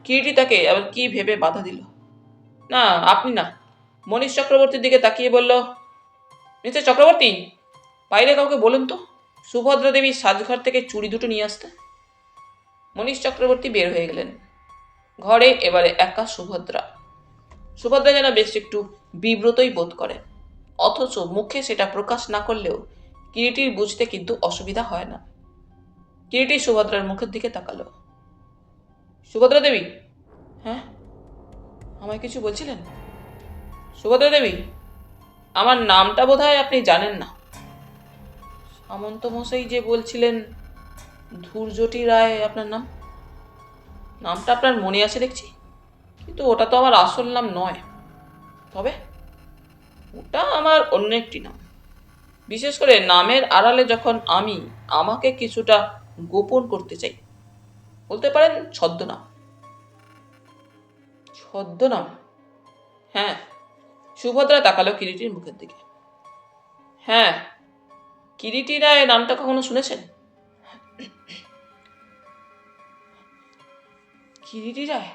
কিরিটি তাকে আবার কি ভেবে বাধা দিল। না, আপনি না। মনীষ চক্রবর্তীর দিকে তাকিয়ে বলল, মিস্টার চক্রবর্তী, বাইরে কাউকে বলুন তো সুভদ্রা দেবী সাজঘর থেকে চুড়ি দুটো নিয়ে আসতে। মনীষ চক্রবর্তী বের হয়ে গেলেন। ঘরে এবারে একা সুভদ্রা। সুভদ্রা যেন বেশ একটু বিব্রতই বোধ করে, অথচ মুখে সেটা প্রকাশ না করলেও কিরিটির বুঝতে কিন্তু অসুবিধা হয় না। কিরিটি সুভদ্রার মুখের দিকে তাকালো। সুভদ্রা দেবী? হ্যাঁ, আমায় কিছু বলছিলেন? সুভদ্রা দেবী, আমার নামটা বোধহয় আপনি জানেন না। সামন্ত মশাই যে বলছিলেন ধূর্যটি রায় আপনার নাম। নামটা আপনার মনে আছে দেখছি, কিন্তু ওটা তো আমার আসল নাম নয়। তবে ওটা আমার অন্য একটি নাম। বিশেষ করে নামের আড়ালে যখন আমি আমাকে কিছুটা গোপন করতে চাই, বলতে পারেন ছদ্মনাম। ছদ্মনাম? হ্যাঁ। সুভদ্রা তাকালো কিরিটির মুখের দিকে। হ্যাঁ, কিরিটি রায় নামটা কখনো শুনেছেন? কিরিটি রায়?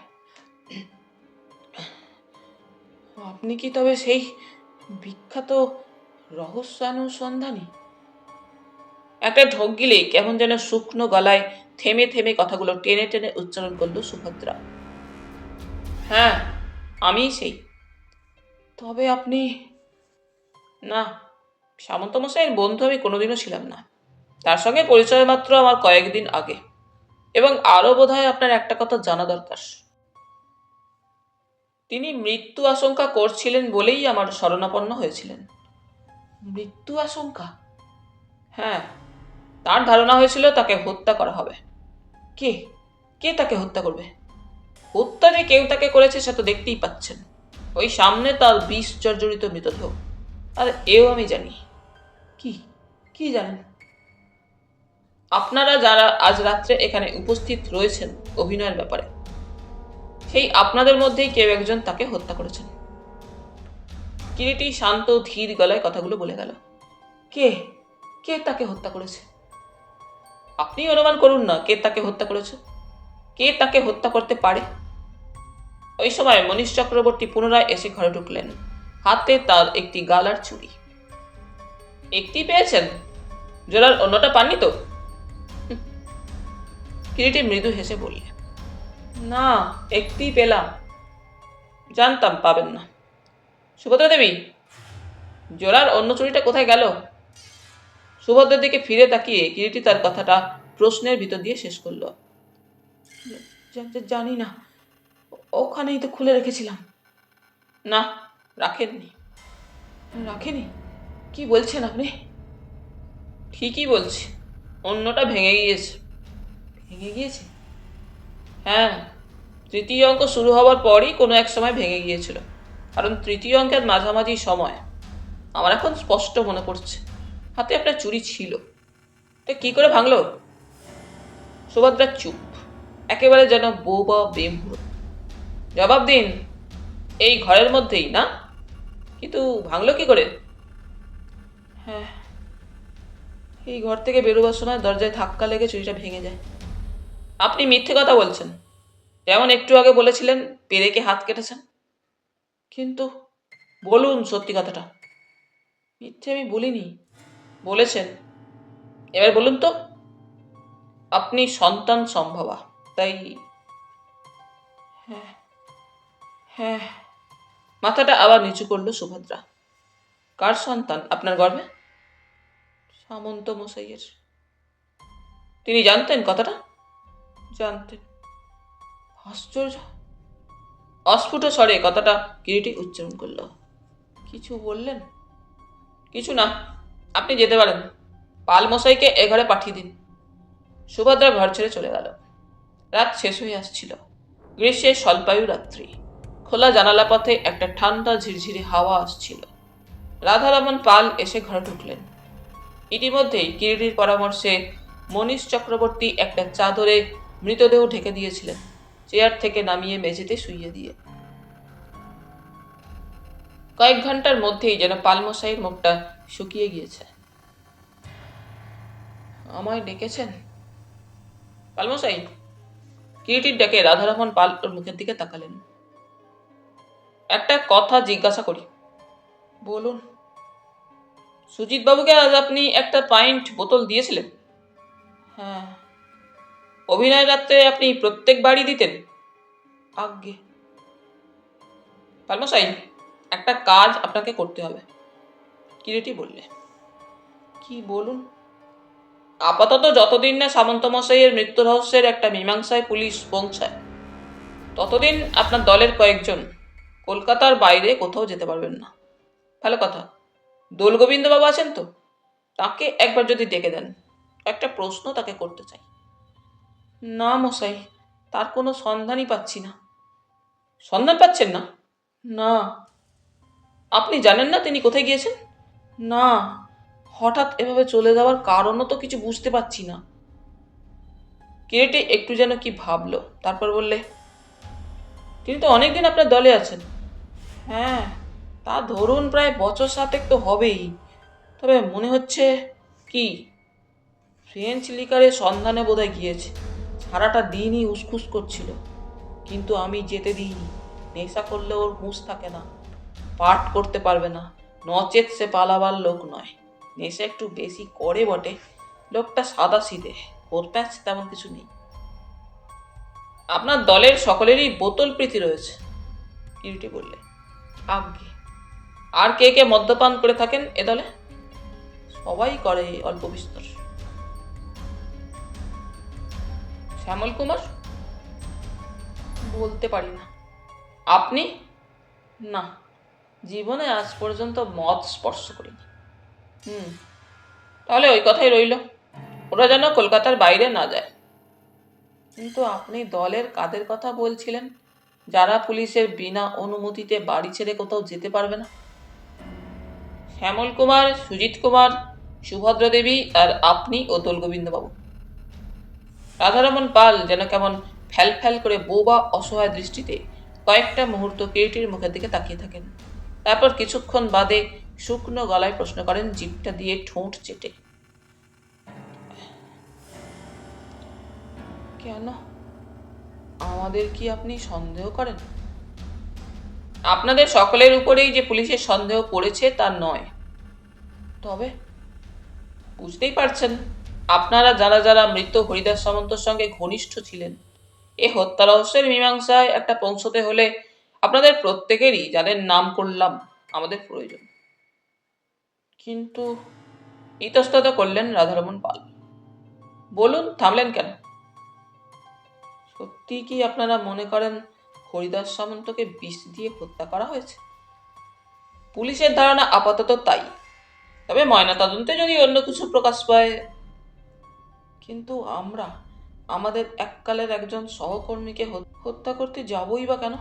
আপনি কি তবে সেই বিখ্যাত রহস্যানুসন্ধানী? একটা ঢোক গিলে কেমন যেন শুকনো গলায় থেমে থেমে কথাগুলো টেনে টেনে উচ্চারণ করল সুভদ্রা। হ্যাঁ, আমি সেই। তবে আপনি? না, সামন্ত মশাইয়ের বন্ধু আমি কোনোদিনও ছিলাম না। তার সঙ্গে পরিচয় মাত্র আমার কয়েকদিন আগে। এবং আরও বোধহয় আপনার একটা কথা জানা দরকার। তিনি মৃত্যু আশঙ্কা করছিলেন বলেই আমার শরণাপন্ন হয়েছিলেন। মৃত্যু আশঙ্কা? হ্যাঁ, তার ধারণা হয়েছিল তাকে হত্যা করা হবে। কে কে তাকে হত্যা করবে? হত্যা যে কেউ তাকে করেছে সে তো দেখতেই পাচ্ছেন। ওই সামনে তার বিষ জর্জরিত মৃতদেহ। আর এও আমি জানি। কি কি জানেন? আপনারা যারা আজ রাত্রে এখানে উপস্থিত রয়েছেন অভিনয়ের ব্যাপারে, সেই আপনাদের মধ্যেই কেউ একজন তাকে হত্যা করেছেন। কিরিটি শান্ত ধীর গলায় কথাগুলো বলে গেল। কে কে তাকে হত্যা করেছে? আপনি অনুমান করুন না কে তাকে হত্যা করেছে, কে তাকে হত্যা করতে পারে। ওই সময় মনীষ চক্রবর্তী পুনরায় এসে ঘরে ঢুকলেন, হাতে তার একটি গালার ছুরি। একটি পেয়েছেন, জোড়ার অন্যটা পাননি তো? কিরিটি মৃদু হেসে বললে, না, একটি পেলাম। জানতাম পাবেন না। সুভদ্রা দেবী, জোড়ার অন্য চুরিটা কোথায় গেল? সুভদ্রার দিকে ফিরে তাকিয়ে কিরিটি তার কথাটা প্রশ্নের ভিতর দিয়ে শেষ করলো। জানি না, ওখানেই তো খুলে রেখেছিলাম। না, রাখেননি। রাখেনি? কি বলছেন আপনি? ঠিকই বলছি, অন্যটা ভেঙে গিয়েছে। ভেঙে গিয়েছে? হ্যাঁ, তৃতীয় অঙ্ক শুরু হওয়ার পরই কোনো এক সময় ভেঙে গিয়েছিল। কারণ তৃতীয় অঙ্কের মাঝামাঝি সময় আমার এখন স্পষ্ট মনে পড়ছে হাতে আপনার চুরি ছিল। তা কি করে ভাঙলো? সুভদ্রা চুপ, একেবারে যেন বউ বা বেমুহূর্ত। জবাব দিন। এই ঘরের মধ্যেই না? কিন্তু ভাঙলো কি করে? হ্যাঁ, এই ঘর থেকে বেরোবার সময় দরজায় ধাক্কা লেগে চুরিটা ভেঙে যায়। আপনি মিথ্যে কথা বলছেন। যেমন একটু আগে বলেছিলেন পেরেকে হাত কেটেছেন। কিন্তু বলুন সত্যি কথাটা। মিথ্যে আমি বলিনি। বলেছেন। এবার বলুন তো। আপনি সন্তান সম্ভবা, তাই? হ্যাঁ হ্যাঁ। মাথাটা আবার নিচু করল সুভদ্রা। কার সন্তান আপনার গর্ভে? সামন্ত মশাইয়ের। তিনি জানতেন কথাটা? জানতেন। আশ্চর্য। অস্ফুট স্বরে কথাটা কিরিটি উচ্চারণ করল। কিছু বললেন? কিছু না, আপনি যেতে পারেন। পাল মশাইকে এ ঘরে পাঠিয়ে দিন। সুভদ্রা ঘর ছেড়ে চলে গেল। রাত শেষ হয়ে আসছিল। গ্রীষ্মের স্বল্পায়ু রাত্রি। খোলা জানালা পথে একটা ঠান্ডা ঝিরঝিরি হাওয়া আসছিল। রাধারমন পাল এসে ঘরে ঢুকলেন। ইতিমধ্যেই কিরিটির পরামর্শে মনীষ চক্রবর্তী একটা চাদরে মৃতদেহ ঢেকে দিয়েছিলেন, চেয়ার থেকে নামিয়ে মেঝেতে শুইয়ে দিয়ে। কয়েক ঘন্টার মধ্যেই যেন পালমশাইয়ের মুখটা শুকিয়ে গিয়েছে। আমায় ডেকেছেন? পালমশাই? কিরিটির ডাকে রাধারমন পাল ওর মুখের দিকে তাকালেন। একটা কথা জিজ্ঞাসা করি। বলুন। সুজিত বাবুকে আজ আপনি একটা পাইন্ট বোতল দিয়েছিলেন? হ্যাঁ। অভিনয় রাত্রে আপনি প্রত্যেকবারই দিতেন? আজ্ঞে। পালমশাই, একটা কাজ আপনাকে করতে হবে। কিরিটি বললে। কি বলুন। আপাতত যতদিন না সামন্ত মশাইয়ের মৃত্যু রহস্যের একটা মীমাংসায় পুলিশ পৌঁছায়, ততদিন আপনার দলের কয়েকজন কলকাতার বাইরে কোথাও যেতে পারবেন না। ভালো কথা। দোলগোবিন্দ বাবু আছেন তো? তাকে একবার যদি ডেকে দেন, একটা প্রশ্ন তাকে করতে চাই। না মশাই, তার কোনো সন্ধানই পাচ্ছি না। সন্ধান পাচ্ছেন না? না। আপনি জানেন না তিনি কোথায় গিয়েছেন? না। হঠাৎ এভাবে চলে যাওয়ার কারণও তো কিছু বুঝতে পারছি না। কিরিটি একটু যেন কি ভাবলো, তারপর বললে, তিনি তো অনেকদিন আপনার দলে আছেন। হ্যাঁ, তা ধরুন প্রায় বছর 7 তো হবেই। তবে মনে হচ্ছে কি, ফ্রেঞ্চ লিকারের সন্ধানে বোধহয় গিয়েছে। সারাটা দিনই উসখুস করছিল, কিন্তু আমি যেতে দিইনি। নেশা করলে ওর হুঁশ থাকে না, পাঠ করতে পারবে না, নচেত সে পালাবার লোক নয়। নেশা একটু বেশি করে বটে, লোকটা সাদা সিধে, ওর প্যাচ তেমন কিছু নেই। আপনার দলের সকলেরই বোতল প্রীতি রয়েছে, কিরিটি বললে। আজ্ঞে। আর কে কে মদ্যপান করে থাকেন এ দলে? সবাই করে অল্প বিস্তর। শ্যামল কুমার? বলতে পারি না। আপনি? না, জীবনে আজ পর্যন্ত মদ স্পর্শ করিনি। তাহলে ওই কথাই রইল, ওরা যেন কলকাতার বাইরে না যায়। কিন্তু আপনি দলের কাদের কথা বলছিলেন, যারা পুলিশের বিনা অনুমতিতে বাড়ি ছেড়ে কোথাও যেতে পারবে না? শ্যামল কুমার, সুজিত কুমার, সুভদ্রা দেবী আর আপনি ও দোলগোবিন্দবাবু। রাধারমন পাল যেন কেমন ফ্যাল ফ্যাল করে বোবা অসহায় দৃষ্টিতে কয়েকটা মুহূর্ত কিরিটির মুখের দিকে তাকিয়ে থাকেন। তারপর কিছুক্ষণ বাদে শুকনো গলায় প্রশ্ন করেন, জিভটা দিয়ে ঠোঁট চেটে, কেন? আমাদের কি আপনি সন্দেহ করেন? আপনাদের সকলের উপরেই যে পুলিশের সন্দেহ পড়েছে তা নয়। তবে বুঝতেই পারছেন, আপনারা যারা যারা মৃত হরিদাস সামন্তর সঙ্গে ঘনিষ্ঠ ছিলেন, এ হত্যা রহস্যের মীমাংসায় একটা পৌঁছতে হলে আপনাদের প্রত্যেকেরই যাদের নাম করলাম আমাদের প্রয়োজন। কিন্তু ইতস্তত করলেন রাধারমণ পাল। বলুন, থামলেন কেন? সত্যি কি আপনারা মনে করেন হরিদাস সামন্তকে বিষ দিয়ে হত্যা করা হয়েছে? পুলিশের ধারণা আপাতত তাই, তবে ময়নাতদন্তে যদি অন্য কিছু প্রকাশ পায়। কিন্তু আমরা আমাদের এককালের একজন সহকর্মীকে হত্যা করতে যাবই বা কেন?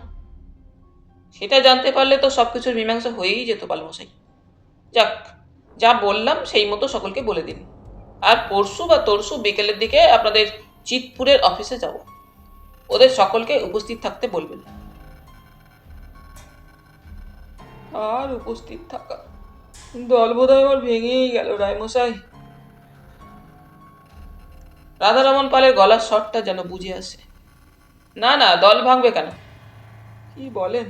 সেটা জানতে পারলে তো সবকিছুর মীমাংসা হয়েই যেত পালমশাই। যাক, যা বললাম সেই মতো সকলকে বলে দিন। আর পরশু বা তরশু বিকেলের দিকে আপনাদের চিতপুরের অফিসে যাব। ওদের সকলকে উপস্থিত থাকতে বলবেন। আর উপস্থিত থাকা, দল বোধহয় আমার ভেঙেই গেল রায়মশাই। রাধারমণ পালের গলার স্বরটা যেন বুঝে আসে। না না, দল ভাঙবে কেন? কি বলেন?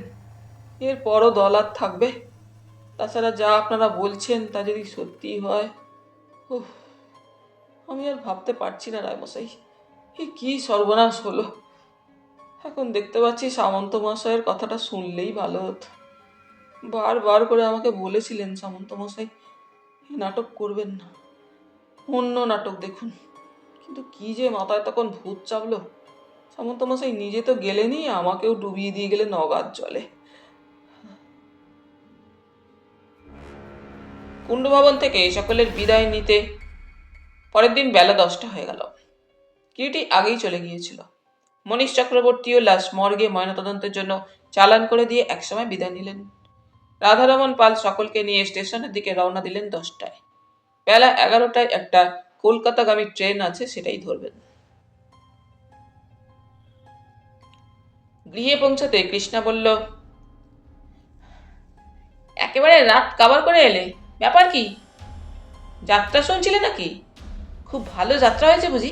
এর পরও দল আর থাকবে? তাছাড়া যা আপনারা বলছেন তা যদি সত্যি হয়, উফ, আমি আর ভাবতে পারছি না রায়মশাই, এ কি সর্বনাশ হলো। এখন দেখতে পাচ্ছি সামন্ত মশাইয়ের কথাটা শুনলেই ভালো হতো। বারবার করে আমাকে বলেছিলেন সামন্ত মশাই, এ নাটক করবেন না, অন্য নাটক দেখুন। কিন্তু কি যে মাথায় তখন ভূত চাপলো। সামন্ত মশাই নিজে তো গেলেনই, আমাকেও ডুবিয়ে দিয়ে গেলেন অগাধ জলে। কুণ্ডভবন থেকে সকলের বিদায় নিতে পরের দিন বেলা 10টা হয়ে গেল। কিরিটি আগেই চলে গিয়েছিল। মনীষ চক্রবর্তীও লাশ মর্গে ময়নাতদন্তের জন্য চালান করে দিয়ে একসময় বিদায় নিলেন। রাধারমণ পাল সকলকে নিয়ে স্টেশনের দিকে রওনা দিলেন 10টায়। বেলা 11টায় একটা কলকাতাগামী ট্রেন আছে, সেটাই ধরবেন। গৃহে পৌঁছাতে কৃষ্ণা বলল, একেবারে রাত কাবার করে এলে, ব্যাপার কি? যাত্রা শুনছিলে নাকি? খুব ভালো যাত্রা হয়েছে বুঝি?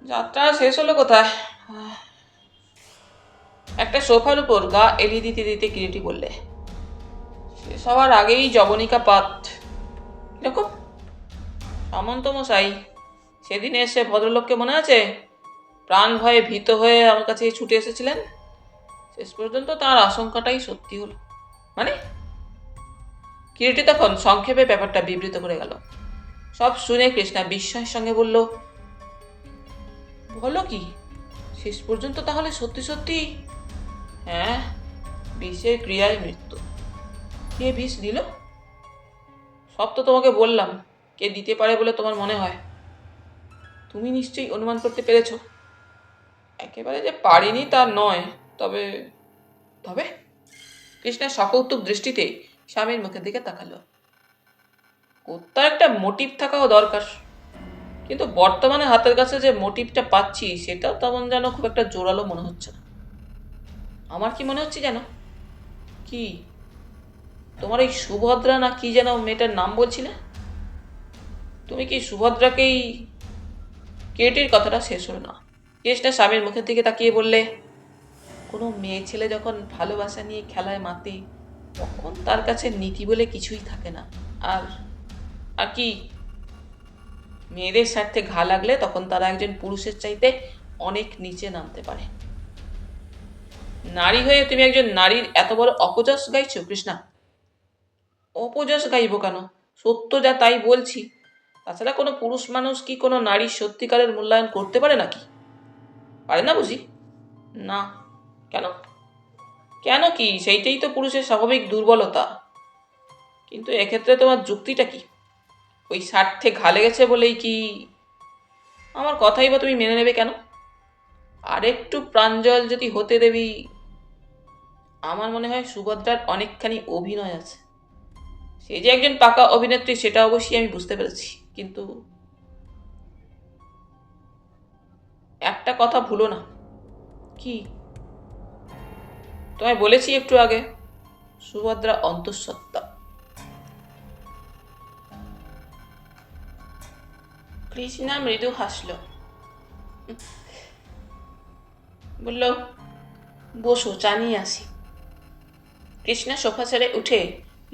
যাত্রা শেষ হলো কোথায়? একটা সোফার উপর গা এলিয়ে দিতে দিতে কিরিটি বললে, শেষ হওয়ার আগেই জবনিকা পাত। এরকম? সামন্ত মশাই সেদিন এসে ভদ্রলোককে মনে আছে? প্রাণ ভয়ে ভীত হয়ে আমার কাছে ছুটে এসেছিলেন। শেষ পর্যন্ত তার আশঙ্কাটাই সত্যি হলো। মানে? কিরিটি তখন সংক্ষেপে ব্যাপারটা বিবৃত করে গেল। সব শুনে কৃষ্ণা বিস্ময়ের সঙ্গে বলল, বলো কি? শেষ পর্যন্ত তাহলে সত্যি সত্যি? হ্যাঁ, বিষের ক্রিয়ায় মৃত্যু। কে বিষ দিল? সব তো তোমাকে বললাম। কে দিতে পারে বলে তোমার মনে হয়? তুমি নিশ্চয়ই অনুমান করতে পেরেছ। একেবারে যে পারিনি তা নয়, তবে তবে কৃষ্ণের সকৌতুক দৃষ্টিতে স্বামীর মুখের দিকে তাকালো। তার একটা মোটিভ থাকাও দরকার, কিন্তু বর্তমানে হাতের কাছে যে মোটিভটা পাচ্ছি সেটা তেমন যেন খুব একটা জোরালো মনে হচ্ছে না। আমার কি মনে হচ্ছে যেন? কি? তোমার এই সুভদ্রা না কি যেন মেয়েটার নাম বলছিলে, তুমি কি সুভদ্রাকেই? কেটির কথাটা শেষ হলো না। কৃষ্ণা স্বামীর মুখের দিকে তাকিয়ে বললে, কোনো মেয়ে ছেলে যখন ভালোবাসা নিয়ে খেলায় মাতে, তখন তার কাছে নীতি বলে কিছুই থাকে না। আর আর কি? মেয়েদের স্বার্থে ঘা লাগলে তখন তারা একজন পুরুষের চাইতে অনেক নিচে নামতে পারে। নারী হয়ে তুমি একজন নারীর এত বড় অপযশ গাইছো কৃষ্ণা? অপযশ গাইব কেন? সত্য যা তাই বলছি। তাছাড়া কোনো পুরুষ মানুষ কি কোনো নারীর সত্যিকারের মূল্যায়ন করতে পারে নাকি? পারে না বুঝি? না। কেন? কেন কি? সেইটাই তো পুরুষের স্বাভাবিক দুর্বলতা। কিন্তু এক্ষেত্রে তোমার যুক্তিটা কি? ওই স্বার্থে ঘা লেগেছে বলেই কি আমার কথাই বা তুমি মেনে নেবে কেন? আরেকটু প্রাঞ্জল যদি হতে দেবী। আমার মনে হয় সুভদ্রার অনেকখানি অভিনয় আছে। সে যে একজন পাকা অভিনেত্রী সেটা অবশ্যই আমি বুঝতে পেরেছি, কিন্তু একটা কথা ভুলো না। কি? তোমায় বলেছি একটু আগে, সুভদ্রা অন্তঃসত্ত্বা। কৃষ্ণা মৃদু হাসল, বলল, বসো, চা নিয়ে আসি। কৃষ্ণা সোফা ছেড়ে উঠে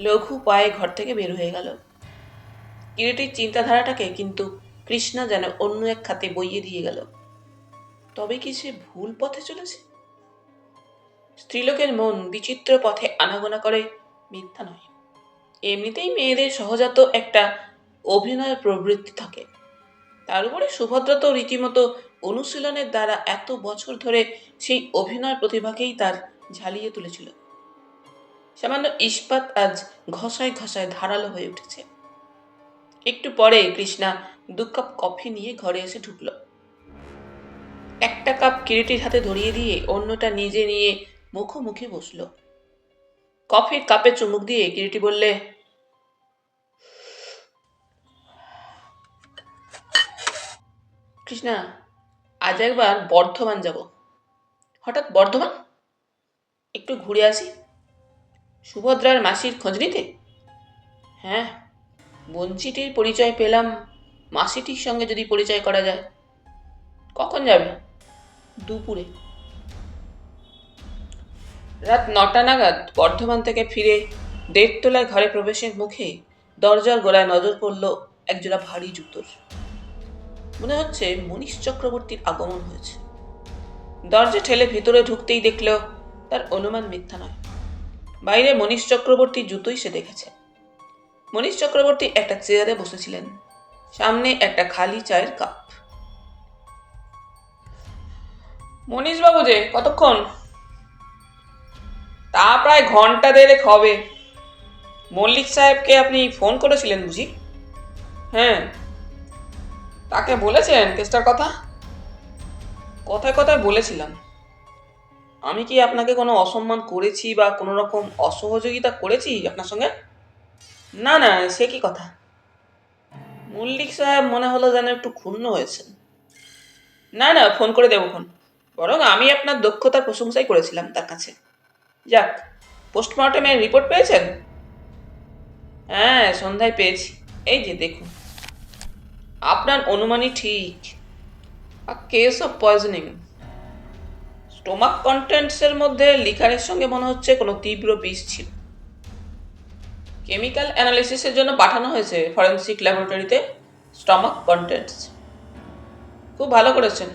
লঘু পায়ে ঘর থেকে বের হয়ে গেল। কিরিটির চিন্তাধারাটাকে কিন্তু কৃষ্ণা যেন অন্য এক খাতে বইয়ে দিয়ে গেল। তবে কি সে ভুল পথে চলেছে? স্ত্রীলোকের মন বিচিত্র পথে আনাগোনা করে মিথ্যা নয়। এমনিতেই মেয়েদের সহজাত একটা অভিনয় প্রবৃত্তি থাকে। তার উপরে সুভদ্রা তো রীতিমতো অনুশীলনের দ্বারা এত বছর ধরে সেই অভিনয় প্রতিভাকেই তার ঝালিয়ে তুলেছিল। সামান্য ইস্পাত আজ ঘষায় ঘষায় ধারালো হয়ে উঠেছে। একটু পরে কৃষ্ণা 2 কাপ কফি নিয়ে ঘরে এসে ঢুকল। একটা কাপ কিরিটির হাতে ধরিয়ে দিয়ে অন্যটা নিজে নিয়ে মুখোমুখি বসল। কফির কাপে চুমুক দিয়ে কিরিটি বললে, কৃষ্ণা, আজ একবার বর্ধমান যাব। হঠাৎ বর্ধমান? একটু ঘুরে আসি। সুভদ্রার মাসির খোঁজ নিতে? হ্যাঁ, বঞ্চিটির পরিচয় পেলাম, মাসিটির সঙ্গে যদি পরিচয় করা যায়। কখন যাবে? দুপুরে। রাত 9টা নাগাদ বর্ধমান থেকে ফিরে 1.5 তলার ঘরে প্রবেশের মুখে দরজার গোড়ায় নজর পড়ল একজোড়া ভারী জুতোর। মনে হচ্ছে মনীশ চক্রবর্তীর আগমন হয়েছে। দরজা ঠেলে ভিতরে ঢুকতেই দেখল তার অনুমান মিথ্যা নয়। বাইরে মনীশ চক্রবর্তীর জুতোই সে দেখেছে। মনীশ চক্রবর্তী একটা চেয়ারে বসেছিলেন, সামনে একটা খালি চায়ের কাপ। মনীশবাবু যে, কতক্ষণ? তা প্রায় ঘন্টা 1.5 হবে। মল্লিক সাহেবকে আপনি ফোন করেছিলেন বুঝি? হ্যাঁ। তাকে বলেছেন কেসটার কথা? কথায় কথায় বলেছিলাম। আমি কি আপনাকে কোনো অসম্মান করেছি বা কোনো রকম অসহযোগিতা করেছি আপনার সঙ্গে? না না, সে কি কথা। মল্লিক সাহেব মনে হলো যেন একটু ক্ষুণ্ণ হয়েছেন। না না, ফোন করে দেবো ফোন। বরং আমি আপনার দক্ষতার প্রশংসাই করেছিলাম তার কাছে। যাক, পোস্টমর্টমের রিপোর্ট পেয়েছেন? হ্যাঁ, সন্ধ্যায় পেয়েছি। এই যে দেখুন। আপনার অনুমানই ঠিক। A case of poisoning. Stomach কন্টেন্টসের মধ্যে লিকারের সঙ্গে মনে হচ্ছে কোনো তীব্র বিষ ছিল। কেমিক্যাল অ্যানালিসিসের জন্য পাঠানো হয়েছে ফরেন্সিক ল্যাবরেটরিতে স্টমাক কন্টেন্টস। খুব ভালো করেছেন।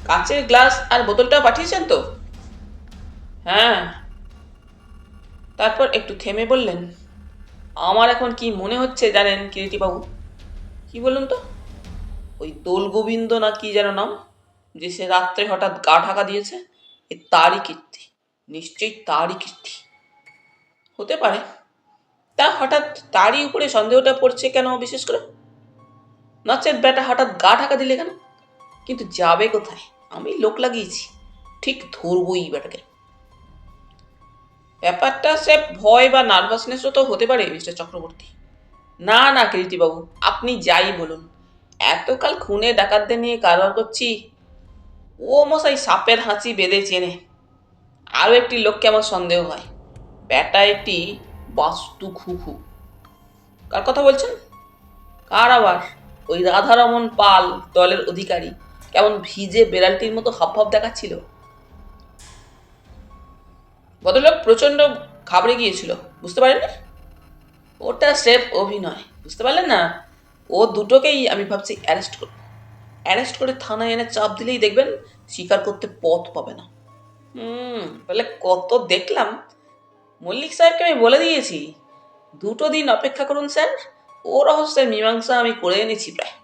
কাচের গ্লাস আর বোতলটা পাঠিয়েছেন তো? হ্যাঁ। তারপর একটু থেমে বললেন, আমার এখন কি মনে হচ্ছে জানেন কিরিটিবাবু? কি বলুন তো? ওই দোল গোবিন্দ না কি যেন নাম, যে সে রাত্রে হঠাৎ গা ঢাকা দিয়েছে, এ তারই কীর্তি। নিশ্চয়ই তারই কীর্তি। হতে পারে। তা হঠাৎ তারই উপরে সন্দেহটা পড়ছে কেন বিশেষ করে? নচেত ব্যাটা হঠাৎ গা ঢাকা দিলে কেন? কিন্তু যাবে কোথায়? আমি লোক লাগিয়েছি, ঠিক ধরবই ব্যাটাকে। ব্যাপারটা সে ভয় বা নার্ভাসনেসও তো হতে পারে মিস্টার চক্রবর্তী। না না কীর্তিবাবু, আপনি যাই বলুন, এতকাল খুনে ডাকাতদের নিয়ে কারবার করছি, ও মশাই সাপের হাঁচি বেঁধে চেনে। আরও একটি লোককে আমার সন্দেহ হয়। ব্যাটা একটি বাস্তু খুখু। কার কথা বলছেন? কার আবার? ওই রাধারমন পাল দলের অধিকারী কেমন ভিজে বেড়ালটির মতো হাবভাব দেখাচ্ছিল। ভদ্রলোক প্রচন্ড ঘাবড়ে গিয়েছিল, বুঝতে পারেননি? ওটা স্রেফ অভিনয়, বুঝতে পারলেন না? ও দুটোকেই আমি ভাবছি অ্যারেস্ট করব। অ্যারেস্ট করে থানায় এনে চাপ দিলেই দেখবেন স্বীকার করতে পথ পাবে না। বলে কত দেখলাম। মল্লিক সাহেবকে আমি বলে দিয়েছি, 2 দিন অপেক্ষা করুন স্যার, ও রহস্যের মীমাংসা আমি করে এনেছি প্রায়।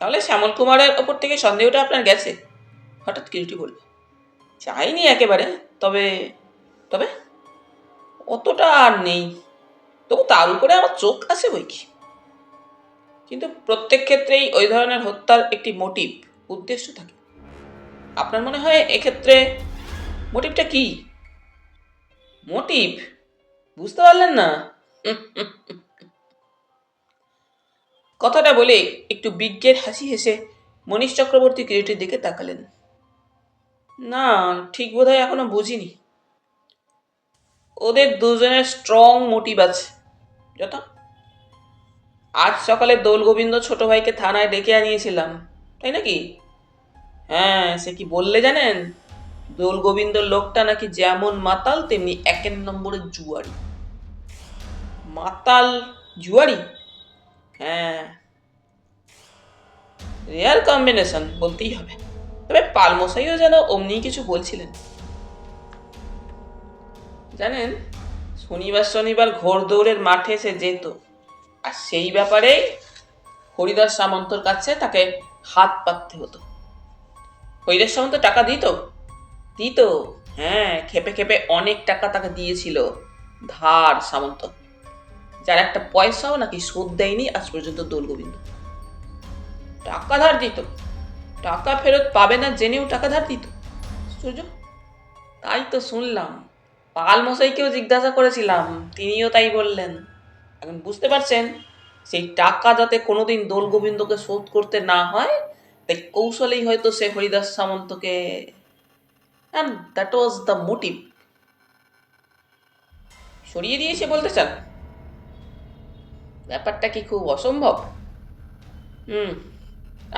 তাহলে শ্যামল কুমারের ওপর থেকে সন্দেহটা আপনার গেছে? হঠাৎ কিরিটি বলল। চাইনি একেবারে, তবে তবে অতটা আর নেই। তবু তার উপরে আমার চোখ আছে বই কি। কিন্তু প্রত্যেক ক্ষেত্রেই ওই ধরনের হত্যার একটি মোটিভ, উদ্দেশ্য থাকে। আপনার মনে হয় এক্ষেত্রে মোটিভটা কি? মোটিভ? বুঝতে পারলেন না? কথাটা বলে একটু বিজ্ঞের হাসি হেসে মনীশ চক্রবর্তী কিরিটির দিকে তাকালেন। না, ঠিক বোধহয় এখনো বুঝিনি। ওদের দুজনের স্ট্রং মোটিভ আছে। যথা আজ সকালে দোল গোবিন্দ ছোট ভাইকে থানায় ডেকে আনিয়েছিলাম, তাই নাকি? হ্যাঁ, সে কি বললে জানেন? দোল গোবিন্দ লোকটা নাকি যেমন মাতাল তেমনি একের নম্বরের জুয়ারি। মাতাল জুয়ারি? হ্যাঁ, রেয়ার কম্বিনেশন বলতেই হবে। তবে পালমশাইও যেন অমনি কিছু বলছিলেন। জানেন, শনিবার শনিবার ঘোড় দৌড়ের মাঠে সে যেত, আর সেই ব্যাপারে হরিদাস সামন্তর কাছে তাকে হাত পাততে হতো। হরিদাস সামন্ত টাকা দিত দিত হ্যাঁ, খেপে খেপে অনেক টাকা তাকে দিয়েছিল ধার সামন্ত, যার একটা পয়সাও নাকি শোধ দেয়নি আজ পর্যন্ত দোল গোবিন্দ। টাকা ধার দিত, টাকা ফেরত পাবে না জেনেও টাকা ধার দিত। আশ্চর্য! তাই তো শুনলাম। পাল মশাইকেও জিজ্ঞাসা করেছিলাম, তিনিও তাই বললেন। এখন বুঝতে পারছেন, সেই টাকা যাতে কোনোদিন দোল গোবিন্দকে শোধ করতে না হয়, তাই কৌশলেই হয়তো সে Haridas সামন্তকে, and that was the motive। সরিয়ে দিয়েছে বলতে চান? ব্যাপারটা কি খুব অসম্ভব?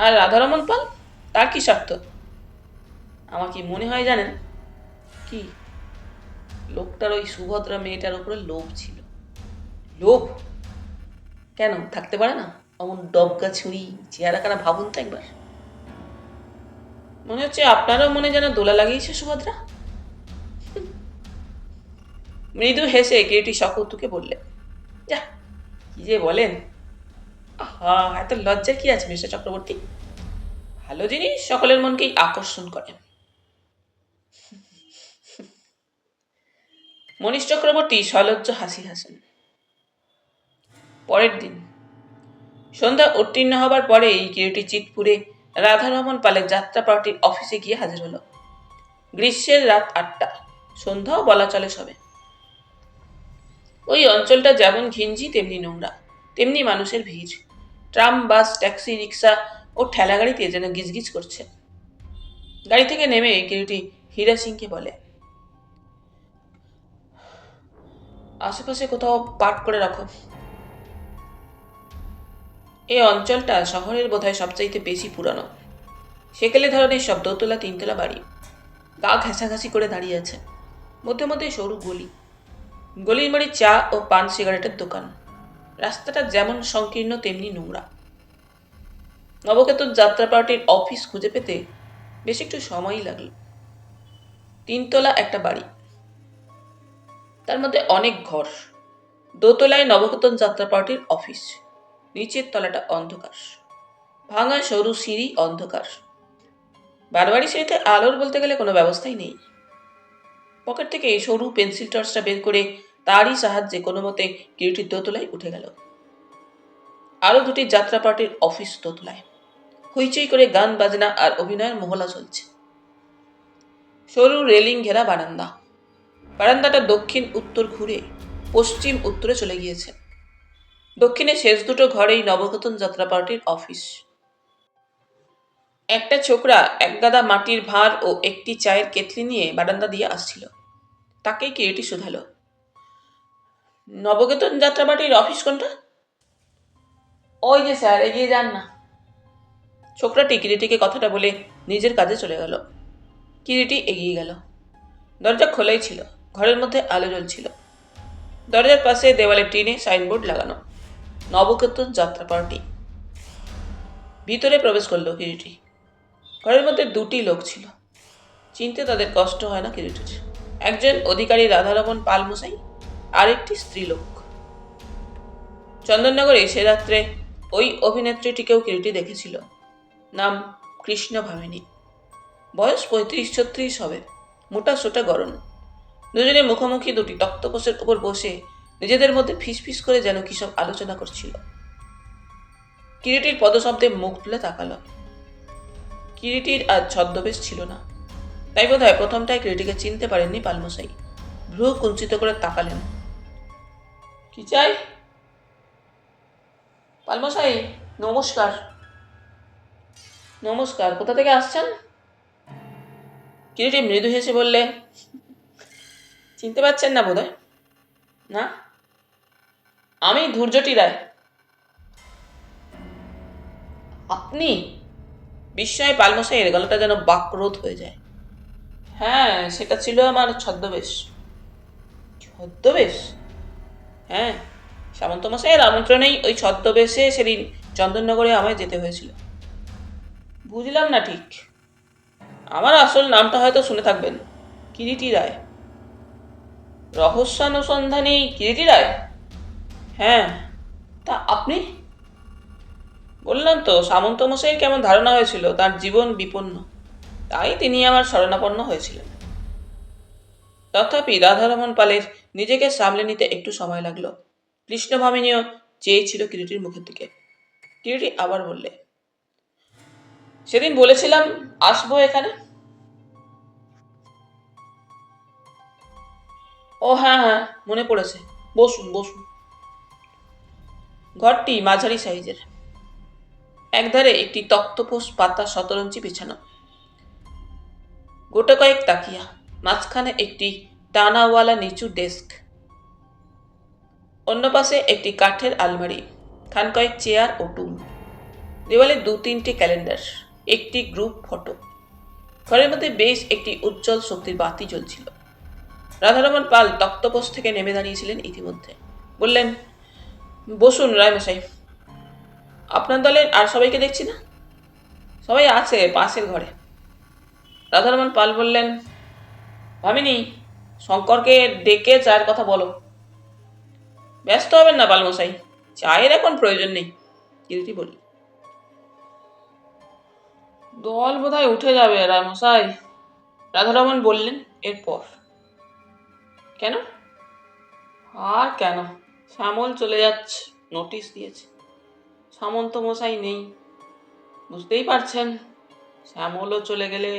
আর রাধারমন পাল, তার কি স্বার্থ? আমার কি মনে হয় জানেন কি, লোকটার ওই সুভদ্রা মেয়েটার উপরে লোভ ছিল। লোভ কেন থাকতে পারে না? অমন ডবগা ছুরি চেহারাখানা ভাবুন তো একবার। মনে হচ্ছে আপনারও মনে যেন দোলা লাগিয়েছে সুভদ্রা। মৃদু হেসে কিরিটি সকৌতুকে বললে, যা কি যে বলেন। আহা, এত লজ্জার কি আছে মিস্টার চক্রবর্তী? ভালো জিনিস সকলের মনকেই আকর্ষণ করে। মনীশ চক্রবর্তী সলজ্জ হাসি হাসেন। পরের দিন সন্ধ্যা উত্তীর্ণ হবার পরেই কিরিটি চিতপুরে রাধারমন পালের যাত্রা পার্টির অফিসে গিয়ে হাজির হলো। গ্রীষ্মের রাত 8টা, সন্ধ্যাও বলা চলে সবে। ওই অঞ্চলটা যেমন ঘিঞ্জি তেমনি নোংরা, তেমনি মানুষের ভিড়। ট্রাম, বাস, ট্যাক্সি, রিক্সা ও ঠেলাগাড়িতে যেন গিজগিজ করছে। গাড়ি থেকে নেমে কিরিটি হীরা সিংকে বলে, আশেপাশে কোথাও পার্ক করে রাখো। এই অঞ্চলটা শহরের বোধহয় সবচাইতে বেশি পুরানো। সেকেলে ধরনের সব দোতলা তিনতলা বাড়ি, গা ঘেঁষাঘাঁষি করে দাঁড়িয়ে আছে। মধ্যে মধ্যে সরু গলি, গলির মাড়ি চা ও পান সিগারেটের দোকান। রাস্তাটা যেমন সংকীর্ণ তেমনি নোংরা। নবকেতন যাত্রা পার্টির অফিস খুঁজে পেতে বেশ একটু সময়ই লাগলো। 3তলা একটা বাড়ি, তার মধ্যে অনেক ঘর। দোতলায় নবকেতন যাত্রা পার্টির অফিস, নিচের তলাটা অন্ধকার। ভাঙা সরু সিঁড়ি, অন্ধকার। বারবারই সিঁড়িতে আলোর বলতে গেলে কোনো ব্যবস্থাই নেই। পকেট থেকে সরু পেন্সিল টর্চটা বের করে তারই সাহায্যে কোনো মতে কিরিটির দোতলায় উঠে গেল। আরো 2টি যাত্রা পার্টির অফিস দোতলায়। হইচই করে গান বাজনা আর অভিনয়ের মহলা চলছে। সরু রেলিং ঘেরা বারান্দা। বারান্দাটা দক্ষিণ উত্তর ঘুরে পশ্চিম উত্তরে চলে গিয়েছে। দক্ষিণে শেষ 2টো ঘরেই নবকেতন যাত্রা পার্টির অফিস। একটা ছোকরা এক গাদা মাটির ভাঁড় ও একটি চায়ের কেতলি নিয়ে বারান্দা দিয়ে আসছিল। তাকেই কিরিটি শুধালো, নবকেতন যাত্রা পার্টির অফিস কোনটা? ওই যে স্যার, এগিয়ে যান না। ছোকরাটি কিরিটিকে কথাটা বলে নিজের কাজে চলে গেল। কিরিটি এগিয়ে গেল। দরজা খোলাই ছিল, ঘরের মধ্যে আলো জ্বলছিল। দরজার পাশে দেওয়ালে টিনে সাইনবোর্ড লাগানো, নবকেতন যাত্রা পার্টি। ভিতরে প্রবেশ করলো কিরিটি। ঘরের মধ্যে 2টি লোক ছিল। চিনতে তাদের কষ্ট হয় না কিরিটির। একজন অধিকারী রাধারমন পাল মশাই, আর একটি স্ত্রীলোক। চন্দননগরে সে রাত্রে ওই অভিনেত্রীটিকেও কিরিটি দেখেছিল। নাম কৃষ্ণ ভামিনী। বয়স 35-36 হবে, মোটা সোটা গরম। দুজনে মুখোমুখি 2টি তক্তপোষের উপর বসে নিজেদের মধ্যে ফিসফিস করে যেন কিসব আলোচনা করছিল। কিরিটির পদশব্দে মুখ তুলে তাকালো। কিরিটির আজ ছদ্মবেশ ছিল না, তাই বোধ হয় প্রথমটায় কিরিটিকে চিনতে পারেননি পালমশাই। ভ্রু কুঞ্চিত করে তাকালেন। কি চাই? পালমশাই, নমস্কার। নমস্কার, কোথা থেকে আসছেন? কিরিটি মৃদু হেসে বললে, চিনতে পারছেন না বোধহয়। না, আমি ধৈর্যটি রায়। আপনি? বিস্ময়ে পালমশাইয়ের গলাটা যেন বাকরোধ হয়ে যায়। হ্যাঁ, সেটা ছিল আমার ছদ্মবেশ। ছদ্মবেশ? হ্যাঁ, সামন্তমশাইয়ের আমন্ত্রণেই ওই ছদ্মবেশে সেদিন চন্দননগরে আমায় যেতে হয়েছিল। বুঝলাম না ঠিক। আমার আসল নামটা হয়তো শুনে থাকবেন, কিরিটি রায়। রহস্যানুসন্ধানী কিরিটি রায়? হ্যাঁ। তা আপনি? বললাম তো, সামন্তমশাইয়ের কেমন ধারণা হয়েছিল তার জীবন বিপন্ন, তাই তিনি আমার শরণাপন্ন হয়েছিলেন। তথাপি রাধারমণ পালের নিজেকে সামলে নিতে একটু সময় লাগলো। কৃষ্ণভামিনীও চেয়েছিল কিরিটির মুখের দিকে। কিরিটি আবার বললে, সেদিন বলেছিলাম আসবো এখানে। ও হ্যাঁ হ্যাঁ, মনে পড়েছে। বসুন বসুন। ঘরটি মাঝারি সাইজের। একধারে একটি তক্তপোষ পাতা শতরঞ্চি বিছানো, গোটা কয়েক তাকিয়া, মাঝখানে একটি টানাওয়ালা নিচু ডেস্ক, অন্য পাশে একটি কাঠের আলমারি, খান কয়েক চেয়ার ও টুল, দেওয়ালে 2-3টে ক্যালেন্ডার, একটি গ্রুপ ফটো। ঘরের মধ্যে বেশ একটি উজ্জ্বল শক্তির বাতি জ্বলছিল। রাধারমণ পাল তক্তপোষ থেকে নেমে দাঁড়িয়েছিলেন ইতিমধ্যে। বললেন, বসুন রায়মশাই। আপনার দলের আর সবাইকে দেখছি না? সবাই আছে পাশের ঘরে। রাধারমণ পাল বললেন, ভামিনী, শঙ্করকে ডেকে চায়ের কথা বলো। ব্যস্ত হবেন না পালমশাই, চায়ের এখন প্রয়োজন নেই, কিরিটি বলল। দল বোধহয় উঠে যাবে রায়মশাই, রাধারমণ বললেন এরপর। কেন? আর কেন, শ্যামল চলে যাচ্ছে, নোটিশ দিয়েছে। সামন্ত মশাই নেই, বুঝতেই পারছেন। শ্যামলও চলে গেলে।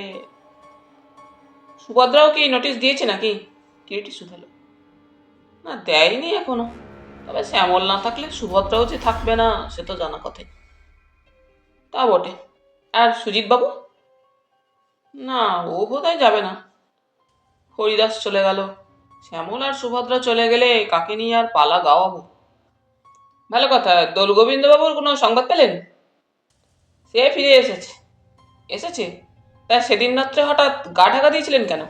সুভদ্রাও কি নোটিশ দিয়েছে নাকি? কিরিটি শুধালো। না, দেয়নি এখনো। তবে শ্যামল না থাকলে সুভদ্রাও যে থাকবে না সে তো জানা কথাই। তা বটে। আর সুজিত বাবু? না, ও বোধহয় যাবে না। হরিদাস চলে গেল, শ্যামল আর সুভদ্রা চলে গেলে কাকে নিয়ে আর পালা গাওয়াবো? ভালো কথা। দোলগোবিন্দবাবুর কোনো সংবাদ পেলেন? সে ফিরে এসেছে। এসেছে? তা সেদিন রাত্রে হঠাৎ গা ঢাকা দিয়েছিলেন কেন?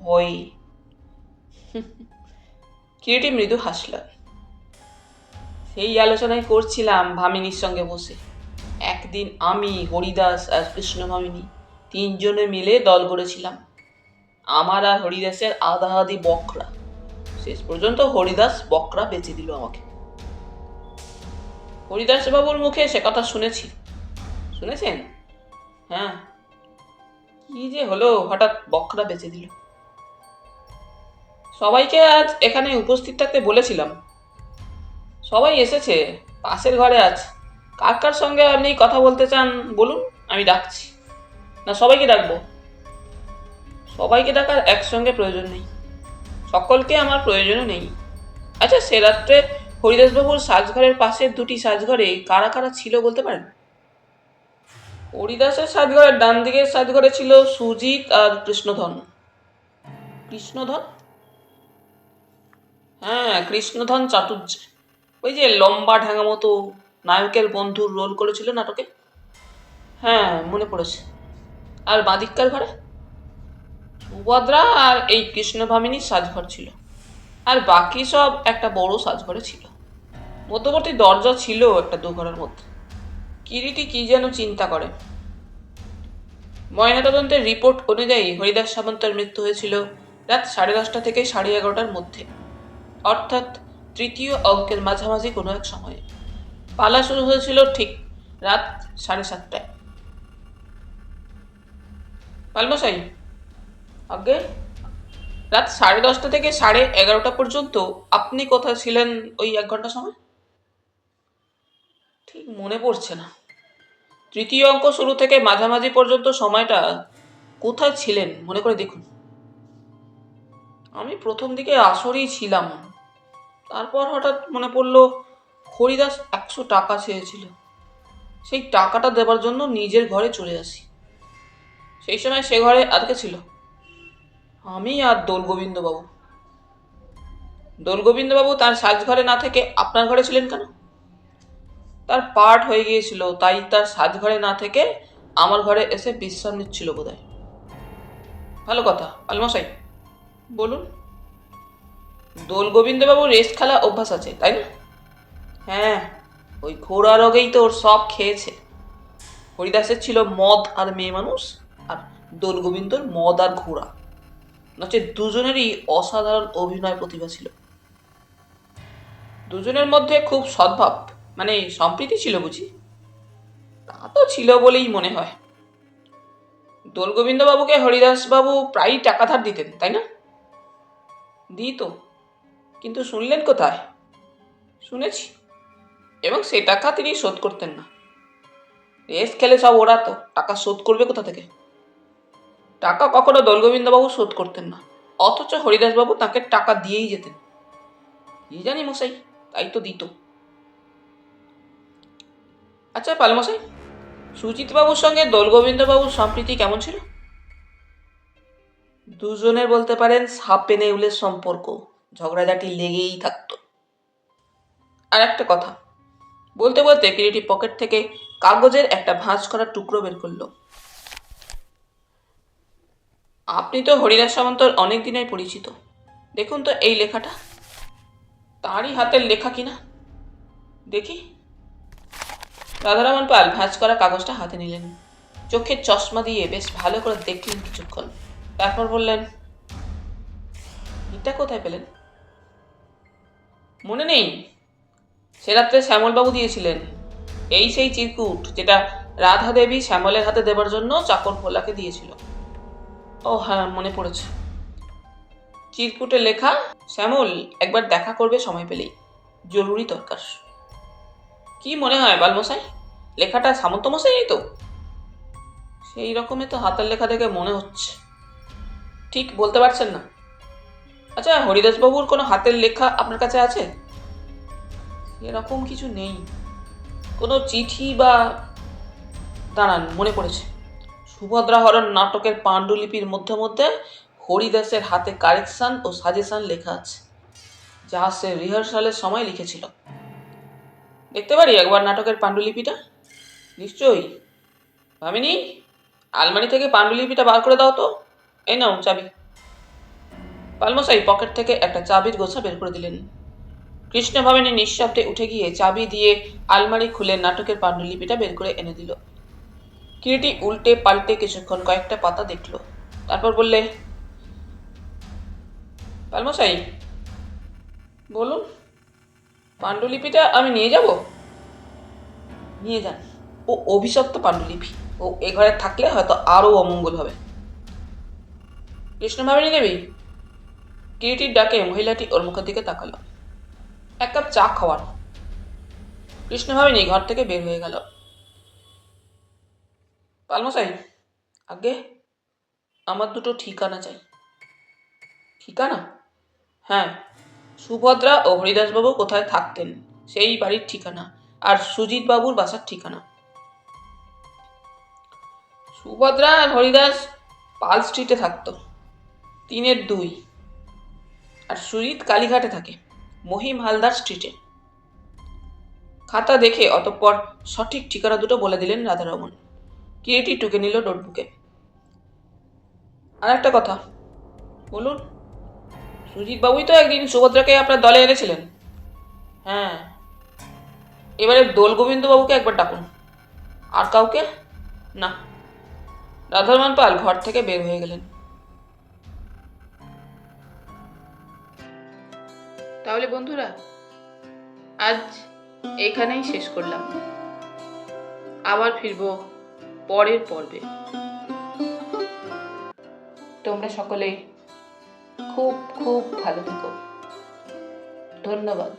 ভয়। কিরিটি মৃদু হাসল। সেই আলোচনায় করছিলাম ভামিনীর সঙ্গে বসে। একদিন আমি, হরিদাস আর কৃষ্ণভামিনী তিনজনে মিলে দল গড়েছিলাম। আমার আর হরিদাসের আধাআধি বকরা। শেষ পর্যন্ত হরিদাস বকরা বেচে দিল আমাকে। হরিদাস বাবুর মুখে সে কথা শুনেছি। শুনেছেন? হ্যাঁ। কি যে হলো, হঠাৎ বকরা বেচে দিল। সবাইকে আজ এখানে উপস্থিত থাকতে বলেছিলাম। সবাই এসেছে, পাশের ঘরে আছে। কার কার সঙ্গে আপনি কথা বলতে চান বলুন, আমি ডাকছি। না সবাইকে ডাকবো? সবাইকে ডাকার একসঙ্গে প্রয়োজন নেই, সকলকে আমার প্রয়োজনও নেই। আচ্ছা, সে রাত্রে হরিদাসবাবুর সাজঘরের পাশের 2টি সাজঘরে কারা কারা ছিল বলতে পারেন? হরিদাসের সাজঘরের ডান দিকের সাজঘরে ছিল সুজিত আর কৃষ্ণধন। কৃষ্ণধন? হ্যাঁ, কৃষ্ণধন চাটুর্য। ওই যে লম্বা ঢাঙা মতো নায়কের বন্ধুর রোল করেছিল নাটকে। হ্যাঁ, মনে পড়েছে। আর বাঁদিককার ঘরে সুভদ্রা আর এই কৃষ্ণভামিনীর সাজঘর ছিল। আর বাকি সব একটা বড় সাজঘরে ছিল। মধ্যবর্তী দরজা ছিল একটা দুঘরের মধ্যে। কিরিটি কি যেন চিন্তা করে। ময়নাতদন্তের রিপোর্ট অনুযায়ী হরিদাস সামন্তের মৃত্যু হয়েছিল রাত 10:30 থেকে 11:30টার মধ্যে, অর্থাৎ তৃতীয় অঙ্কের মাঝামাঝি কোনো এক সময়ে। পালা শুরু হয়েছিল ঠিক রাত 7:30টায়। পালমশাই, আগে রাত 10:30 থেকে 11:30 পর্যন্ত আপনি কোথায় ছিলেন ওই 1 ঘন্টা সময়? ঠিক মনে পড়ছে না। তৃতীয় অঙ্ক শুরু থেকে মাঝামাঝি পর্যন্ত সময়টা কোথায় ছিলেন মনে করে দেখুন। আমি প্রথম দিকে আসরেই ছিলাম। তারপর হঠাৎ মনে পড়ল হরিদাস 100 টাকা চেয়েছিল। সেই টাকাটা দেবার জন্য নিজের ঘরে চলে আসি। সেই সময় সে ঘরে আজকে ছিল আমি আর দোলগোবিন্দবাবু। দোলগোবিন্দবাবু তার সাজঘরে না থেকে আপনার ঘরে ছিলেন কেন? তার পাঠ হয়ে গিয়েছিল, তাই তার সাজঘরে না থেকে আমার ঘরে এসে বিশ্রাম নিচ্ছিল বোধহয়। ভালো কথা। আলমশাই বলুন। দোলগোবিন্দবাবু রেস্ট খেলা অভ্যাস আছে, তাই না? হ্যাঁ, ওই ঘোড়া রোগেই তো ওর সব খেয়েছে। হরিদাসের ছিল মদ আর মেয়ে মানুষ, আর দোলগোবিন্দর মদ আর ঘোড়া। নচে দুজনেরই অসাধারণ অভিনয় প্রতিভা ছিল। দুজনের মধ্যে খুব সদ্ভাব, মানে সম্প্রীতি ছিল বুঝি? তা তো ছিল বলেই মনে হয়। দোলগোবিন্দবাবুকে হরিদাসবাবু প্রায়ই টাকা ধার দিতেন, তাই না? দিত, কিন্তু শুনলেন কোথায়? শুনেছি, এবং সে টাকা তিনি শোধ করতেন না। রেস খেলে সব ওড়াতো, টাকা শোধ করবে কোথা থেকে? টাকা কখনো দোলগোবিন্দবাবু শোধ করতেন না, অথচ হরিদাসবাবু তাকে টাকা দিয়েই যেতেন। কি জানি মশাই, তাই তো দিত। আচ্ছা পালমশাই, সুজিতবাবুর সঙ্গে দোলগোবিন্দবাবুর সম্প্রীতি কেমন ছিল? দুজনের বলতে পারেন সাপে নেউলের সম্পর্ক, ঝগড়াঝাটি লেগেই থাকতো। আর একটা কথা, বলতে বলতে কিরিটি পকেট থেকে কাগজের একটা ভাঁজ করা টুকরো বের করলো। আপনি তো হরিদাস সামন্তর অনেক দিনের পরিচিত, দেখুন তো এই লেখাটা তারই হাতের লেখা কিনা দেখি। রাধারমণ পাল ভাঁজ করা কাগজটা হাতে নিলেন, চোখের চশমা দিয়ে বেশ ভালো করে দেখলেন কিছুক্ষণ, তারপর বললেন, এটা কোথায় পেলেন? মনে নেই? সে রাত্রে শ্যামলবাবু দিয়েছিলেন। এই সেই চিরকুট যেটা রাধা দেবী শ্যামলের হাতে দেবার জন্য চাকর ভোলাকে দিয়েছিল। ও হ্যাঁ, মনে পড়েছে। চিরকুটে লেখা, শ্যামল একবার দেখা করবে সময় পেলেই, জরুরি দরকার। কি মনে হয় বালমশাই, লেখাটা সামন্ত মশাই তো? সেই রকমই তো হাতের লেখা দেখে মনে হচ্ছে। ঠিক বলতে পারছেন না? আচ্ছা, হরিদাসবাবুর কোনো হাতের লেখা আপনার কাছে আছে? এরকম কিছু নেই। কোনো চিঠি বা, দাঁড়ান, মনে পড়েছে। সুভদ্রা হরণ নাটকের পাণ্ডুলিপির মধ্যে মধ্যে হরিদাসের হাতে কারেকশন ও সাজেশন লেখা আছে, যা সে রিহার্সালের সময় লিখেছিল। দেখতে পারি একবার নাটকের পাণ্ডুলিপিটা? নিশ্চয়ই। ভামিনি, আলমারি থেকে পাণ্ডুলিপিটা বার করে দাও তো। এই নাও চাবি। পালমশাই পকেট থেকে একটা চাবির গোছা বের করে দিলেন। কৃষ্ণ ভামিনী নিঃশব্দে উঠে গিয়ে চাবি দিয়ে আলমারি খুলে নাটকের পাণ্ডুলিপিটা বের করে এনে দিল। কিরিটি উল্টে পাল্টে কিছুক্ষণ কয়েকটা পাতা দেখল, তারপর বললে, পালমশাই বলুন। পাণ্ডুলিপিটা আমি নিয়ে যাব? নিয়ে যান, ও অভিশপ্ত পাণ্ডুলিপি, ও এ ঘরে থাকলে হয়তো আরও অমঙ্গল হবে। কৃষ্ণ ভাবিনী দেবী, কিরিটির ডাকে মহিলাটি ওর মুখের দিকে তাকালো। এক কাপ চা খাওয়ার। কৃষ্ণ ভাবিনী ঘর থেকে বের হয়ে গেল। পালমশাই, আগে আমার দুটো ঠিকানা চাই। ঠিকানা? হ্যাঁ, সুভদ্রা ও হরিদাসবাবু কোথায় থাকতেন সেই বাড়ির ঠিকানা, আর সুজিত বাবুর বাসার ঠিকানা। সুভদ্রা আর হরিদাস পাল স্ট্রিটে থাকতো, 3-2। আর সুজিত কালীঘাটে থাকে, মহিম হালদার স্ট্রিটে। খাতা দেখে অতঃপর সঠিক ঠিকানা দুটো বলে দিলেন রাধারমণ। কিরিটি টুকে নিল নোটবুকে। আর একটা কথা বলুন, সুজিত বাবুই তো একদিন সুভদ্রাকে আপনার দলে এনেছিলেন? হ্যাঁ। এবারে দোলগোবিন্দবাবুকে একবার ডাকুন। আর কাউকে না। রাধারমণ পাল ঘর থেকে বের হয়ে গেলেন। তাহলে বন্ধুরা, আজ এখানেই শেষ করলাম। আবার ফিরবো পরের পর্বে। তোমরা সকলে খুব খুব ভালো থেকো। ধন্যবাদ।